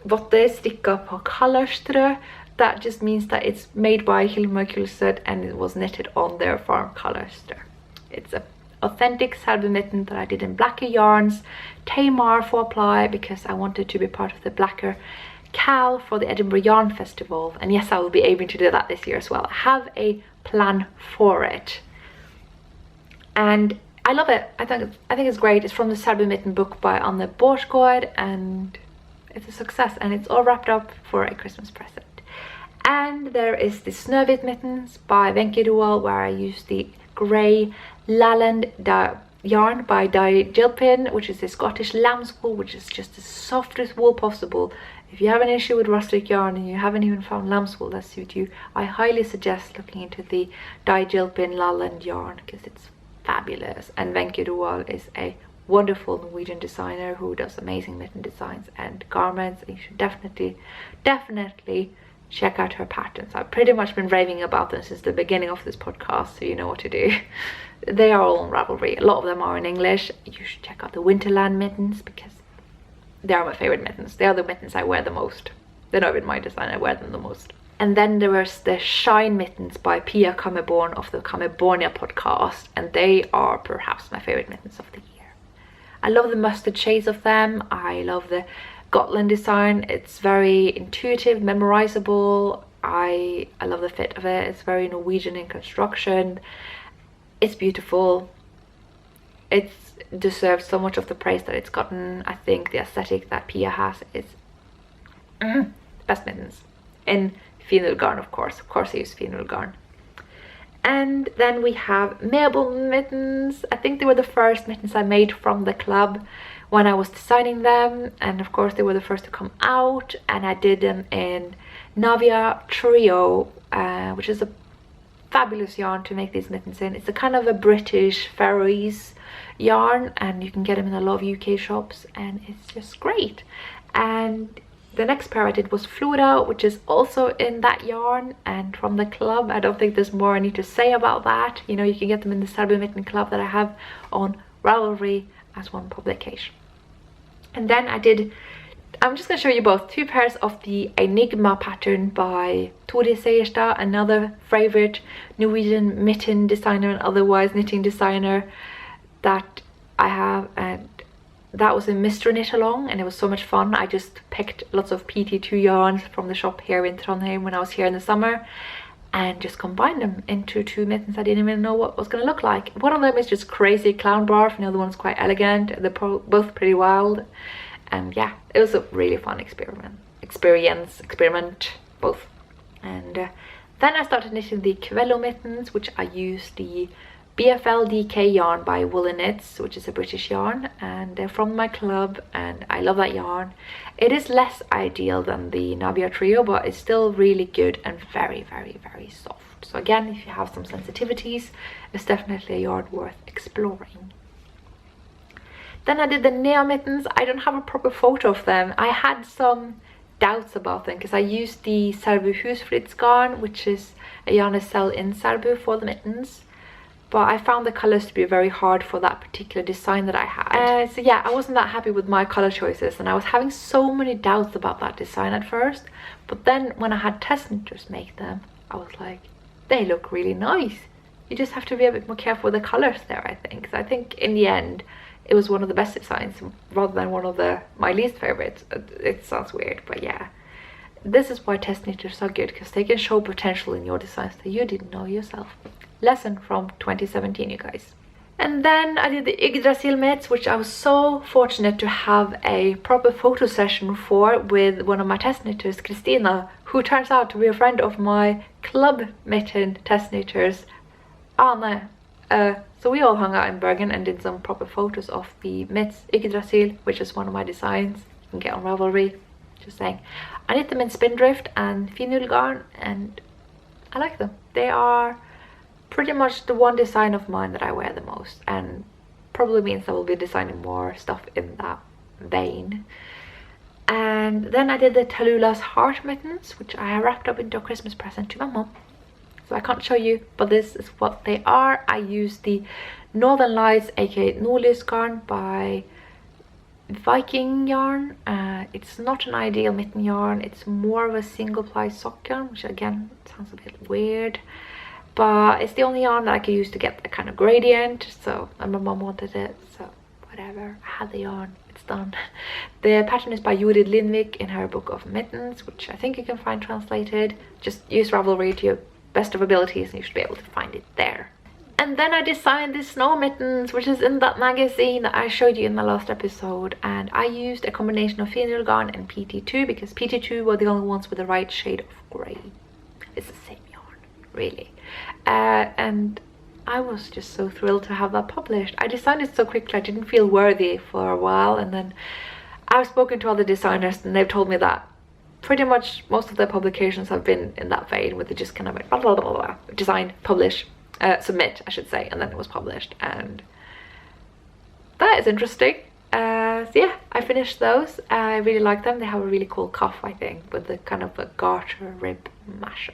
Votte Sticka på Colorströ. That just means that it's made by Hilmar Kulset and it was knitted on their farm Colorströ. It's a authentic Selby mitten that I did in blacker yarns, Tamar 4-ply, because I wanted to be part of the blacker Cal for the Edinburgh Yarn Festival, and yes, I will be aiming to do that this year as well. I have a plan for it, and I love it. I think it's great. It's from the Selby Mitten book by Anne Borsgaard, and it's a success, and it's all wrapped up for a Christmas present. And there is the Snøhvit Mittens by Wenche Roald, where I use the grey Laland yarn by Di Gilpin, which is a Scottish lamb's wool, which is just the softest wool possible. If you have an issue with rustic yarn and you haven't even found lamb's wool that suits you, I highly suggest looking into the Di Gilpin Laland yarn, because it's fabulous. And Wenche Roald is a wonderful Norwegian designer who does amazing mitten designs and garments. You should definitely check out her patterns. I've pretty much been raving about them since the beginning of this podcast, so you know what to do. They are all on Ravelry. A lot of them are in English. You should check out the Winterland mittens, because they are my favorite mittens. They are the mittens I wear the most. They're not even my design, I wear them the most. And then there was the Shine Mittens by Pia Kammerborn of the Kammerbornia podcast, and they are perhaps my favorite mittens of the year. I love the mustard shades of them. I love the Gotland design. It's very intuitive, memorizable. I love the fit of it. It's very Norwegian in construction. It's beautiful. It deserves so much of the praise that it's gotten. I think the aesthetic that Pia has is best mittens. In Finul Garn, of course. Of course I use Finul Garn. And then we have Melbourne mittens. I think they were the first mittens I made from the club when I was designing them, and of course they were the first to come out, and I did them in Navia Trio, which is a fabulous yarn to make these mittens in. It's a kind of a British Faroese yarn, and you can get them in a lot of UK shops, and it's just great. And the next pair I did was Flora, which is also in that yarn and from the club. I don't think there's more I need to say about that. You know, you can get them in the Selby Mitten Club that I have on Ravelry as one publication. And then I'm just going to show you both two pairs of the Enigma pattern by Tore Seierstad, another favorite Norwegian mitten designer and otherwise knitting designer that I have, and that was a Mr. Knit Along, and it was so much fun. I just picked lots of PT2 yarns from the shop here in Trondheim when I was here in the summer, and just combined them into two mittens I didn't even know what was going to look like. One of them is just crazy clown barf, and the other one's quite elegant. They're both pretty wild, and yeah, it was a really fun experiment both. And then I started knitting the Quello mittens, which I used the BFL DK yarn by Woolen Knits, which is a British yarn, and they're from my club, and I love that yarn. It is less ideal than the Navia Trio, but it's still really good and very, very, very soft. So again, if you have some sensitivities, it's definitely a yarn worth exploring. Then I did the Nea mittens. I don't have a proper photo of them. I had some doubts about them because I used the Selbu Husflids garn, which is a yarn I sell in Selbu for the mittens. But I found the colours to be very hard for that particular design that I had. So yeah, I wasn't that happy with my colour choices, and I was having so many doubts about that design at first. But then when I had test knitters make them, I was like, they look really nice. You just have to be a bit more careful with the colours there, I think. So I think in the end, it was one of the best designs rather than one of my least favourites. It sounds weird, but yeah. This is why test knitters are good, because they can show potential in your designs that you didn't know yourself. Lesson from 2017, you guys. And then I did the Yggdrasil mitts, which I was so fortunate to have a proper photo session for with one of my test knitters, Christina, who turns out to be a friend of my club mitten test knitters, Anne. So we all hung out in Bergen and did some proper photos of the mitts Yggdrasil, which is one of my designs. You can get on Ravelry. Just saying. I knit them in Spindrift and Finul garn, and I like them. They are pretty much the one design of mine that I wear the most, and probably means I will be designing more stuff in that vein. And then I did the Tallulah's heart mittens, which I wrapped up into a Christmas present to my mom. So I can't show you, but this is what they are. I used the Northern Lights aka Nordlys garn by Viking yarn. It's not an ideal mitten yarn. It's more of a single ply sock yarn, which again sounds a bit weird, but it's the only yarn that I could use to get the kind of gradient. So, and my mom wanted it, so whatever. I had the yarn. It's done. The pattern is by Judith Lindvik in her book of Mittens, which I think you can find translated. Just use Ravelry to your best of abilities and you should be able to find it there. And then I designed this snow mittens, which is in that magazine that I showed you in my last episode, and I used a combination of finer yarn and PT2 because PT2 were the only ones with the right shade of grey. It's the same yarn, really. And I was just so thrilled to have that published. I designed it so quickly, I didn't feel worthy for a while, and then I've spoken to other designers and they've told me that pretty much most of their publications have been in that vein, where they just kind of like blah, blah, blah, blah, design, publish, submit I should say, and then it was published, and that is interesting. So yeah, I finished those. I really like them. They have a really cool cuff, I think, with the kind of a garter rib mashup.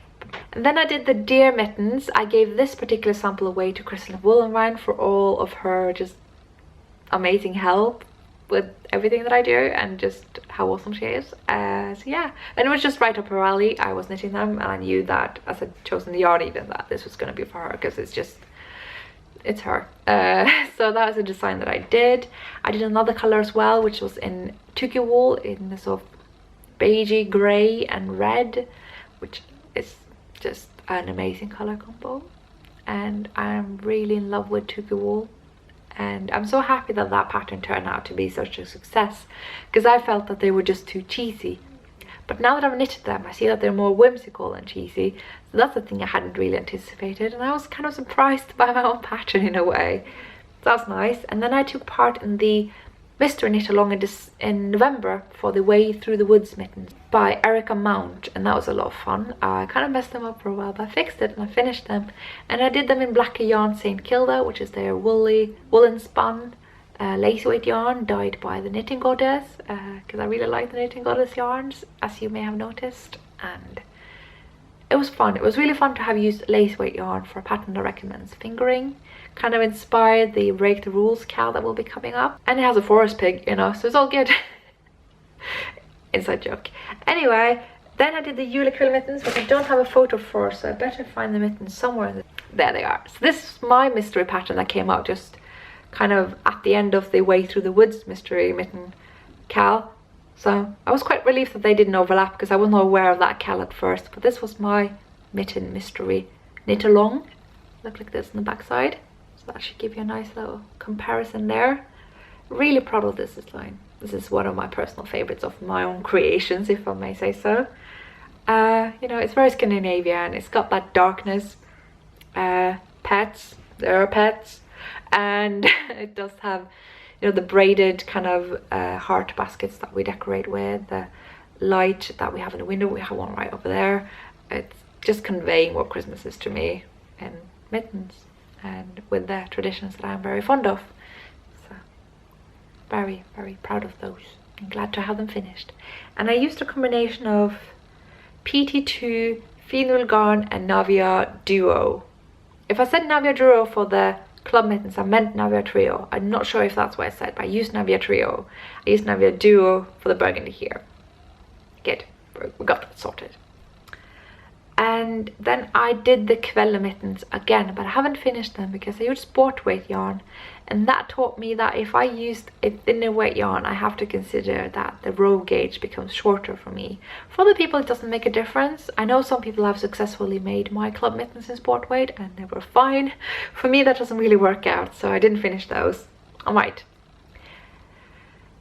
And then I did the deer mittens. I gave this particular sample away to Kristen Woolenwine for all of her just amazing help with everything that I do and just how awesome she is. So yeah, and it was just right up her alley. I was knitting them and I knew that as I'd chosen the yarn even that this was going to be for her, because it's her. So that was a design that I did. I did another color as well, which was in Tuki wool in the sort of beigey grey and red, which is just an amazing color combo, and I'm really in love with Tuki wool. And I'm so happy that that pattern turned out to be such a success, because I felt that they were just too cheesy. But now that I've knitted them, I see that they're more whimsical than cheesy. So that's the thing I hadn't really anticipated. And I was kind of surprised by my own pattern in a way. So that's nice. And then I took part in the mystery knit along in November for the Way Through the Woods mittens by Erica Mount, and that was a lot of fun. I kind of messed them up for a while, but I fixed it and I finished them. And I did them in Blacker Yarn St. Kilda, which is their woolen spun lace weight yarn dyed by the Knitting Goddess, because I really like the Knitting Goddess yarns, as you may have noticed. And it was fun. It was really fun to have used lace weight yarn for a pattern that recommends fingering. Kind of inspired the Break the Rules cow that will be coming up, and it has a forest pig, you know, so it's all good. Inside joke. Anyway, then I did the Yule Quill mittens, which I don't have a photo for, so I better find the mittens somewhere. There they are. So this is my mystery pattern that came out just kind of at the end of the Way Through the Woods mystery mitten cal. So I was quite relieved that they didn't overlap, because I wasn't aware of that cal at first. But this was my mitten mystery knit along. Look like this on the back side. So that should give you a nice little comparison there. Really proud of this design. This is one of my personal favorites of my own creations, if I may say so. You know, it's very Scandinavian. It's got that darkness. Pets. There are pets. And it does have, you know, the braided kind of heart baskets that we decorate with. The light that we have in the window. We have one right over there. It's just conveying what Christmas is to me in mittens, and with the traditions that I'm very fond of. So very, very proud of those. I'm glad to have them finished. And I used a combination of PT2, Fenwil Garn and Navia Duo. If I said Navia Duo for the club mittens, I meant Navia Trio. I'm not sure if that's what I said, but I used Navia Trio. I used Navia Duo for the burgundy here. Good, we got that sorted. And then I did the Kvella mittens again, but I haven't finished them because I used sport weight yarn, and that taught me that if I used a thinner weight yarn, I have to consider that the row gauge becomes shorter for me. For other people it doesn't make a difference. I know some people have successfully made my club mittens in sport weight and they were fine. For me that doesn't really work out, so I didn't finish those. I might.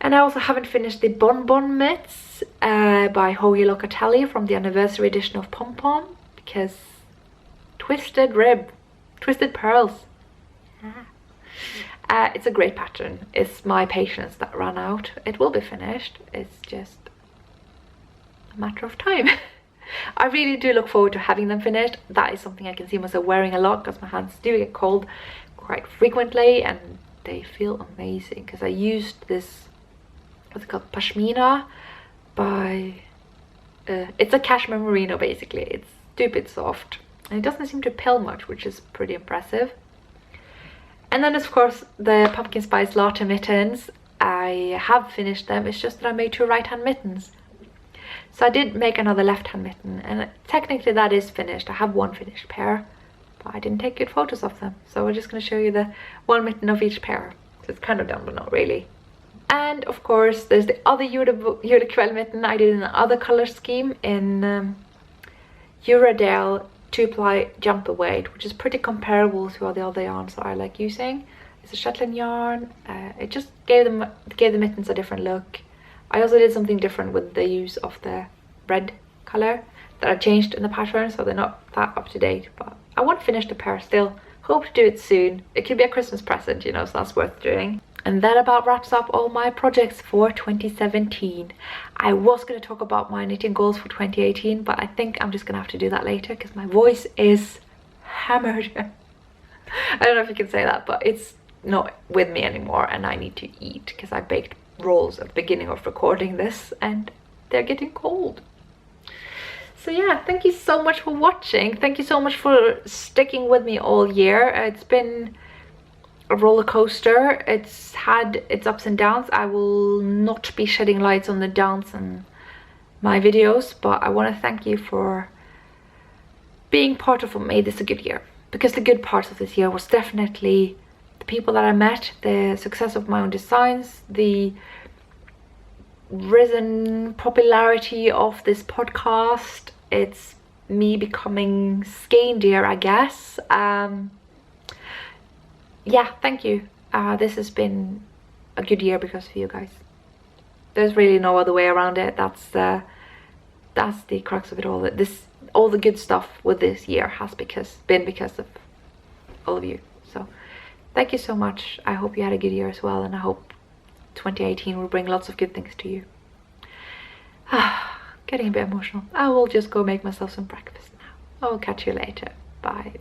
And I also haven't finished the Bon Bon mitts by Hoagie Locatelli from the anniversary edition of Pom Pom, because twisted pearls. It's a great pattern. It's my patience that ran out. It will be finished. It's just a matter of time. I really do look forward to having them finished. That is something I can see myself wearing a lot, because my hands do get cold quite frequently and they feel amazing. Because I used this, what's it called, pashmina by it's a cashmere merino basically. It's stupid soft and it doesn't seem to pill much, which is pretty impressive. And then of course the pumpkin spice latte mittens. I have finished them, it's just that I made 2 right hand mittens. So I did make another left hand mitten, and technically that is finished. I have 1 finished pair, but I didn't take good photos of them, so we're just going to show you the 1 mitten of each pair. So it's kind of done, but not really. And of course there's the other Julekväll mitten I did in another color scheme in Eurodale 2-ply jumper weight, which is pretty comparable to all the other yarns that I like using. It's a Shetland yarn. It just gave the mittens a different look. I also did something different with the use of the red color that I changed in the pattern, so they're not that up to date, but I want to finish the pair still. Hope to do it soon. It could be a Christmas present, you know, so that's worth doing. And that about wraps up all my projects for 2017. I was going to talk about my knitting goals for 2018, but I think I'm just going to have to do that later because my voice is hammered. I don't know if you can say that, but it's not with me anymore and I need to eat because I baked rolls at the beginning of recording this and they're getting cold. So yeah, thank you so much for watching. Thank you so much for sticking with me all year. It's been a roller coaster. It's had its ups and downs. I will not be shedding lights on the downs in my videos, but I want to thank you for being part of what made this a good year, because the good parts of this year was definitely the people that I met, the success of my own designs, the risen popularity of this podcast. It's me becoming Skeindeer, I guess. Yeah, thank you. This has been a good year because of you guys. There's really no other way around it. That's the crux of it all. All the good stuff with this year has been because of all of you. So thank you so much. I hope you had a good year as well, and I hope 2018 will bring lots of good things to you. Getting a bit emotional. I will just go make myself some breakfast now. I will catch you later. Bye.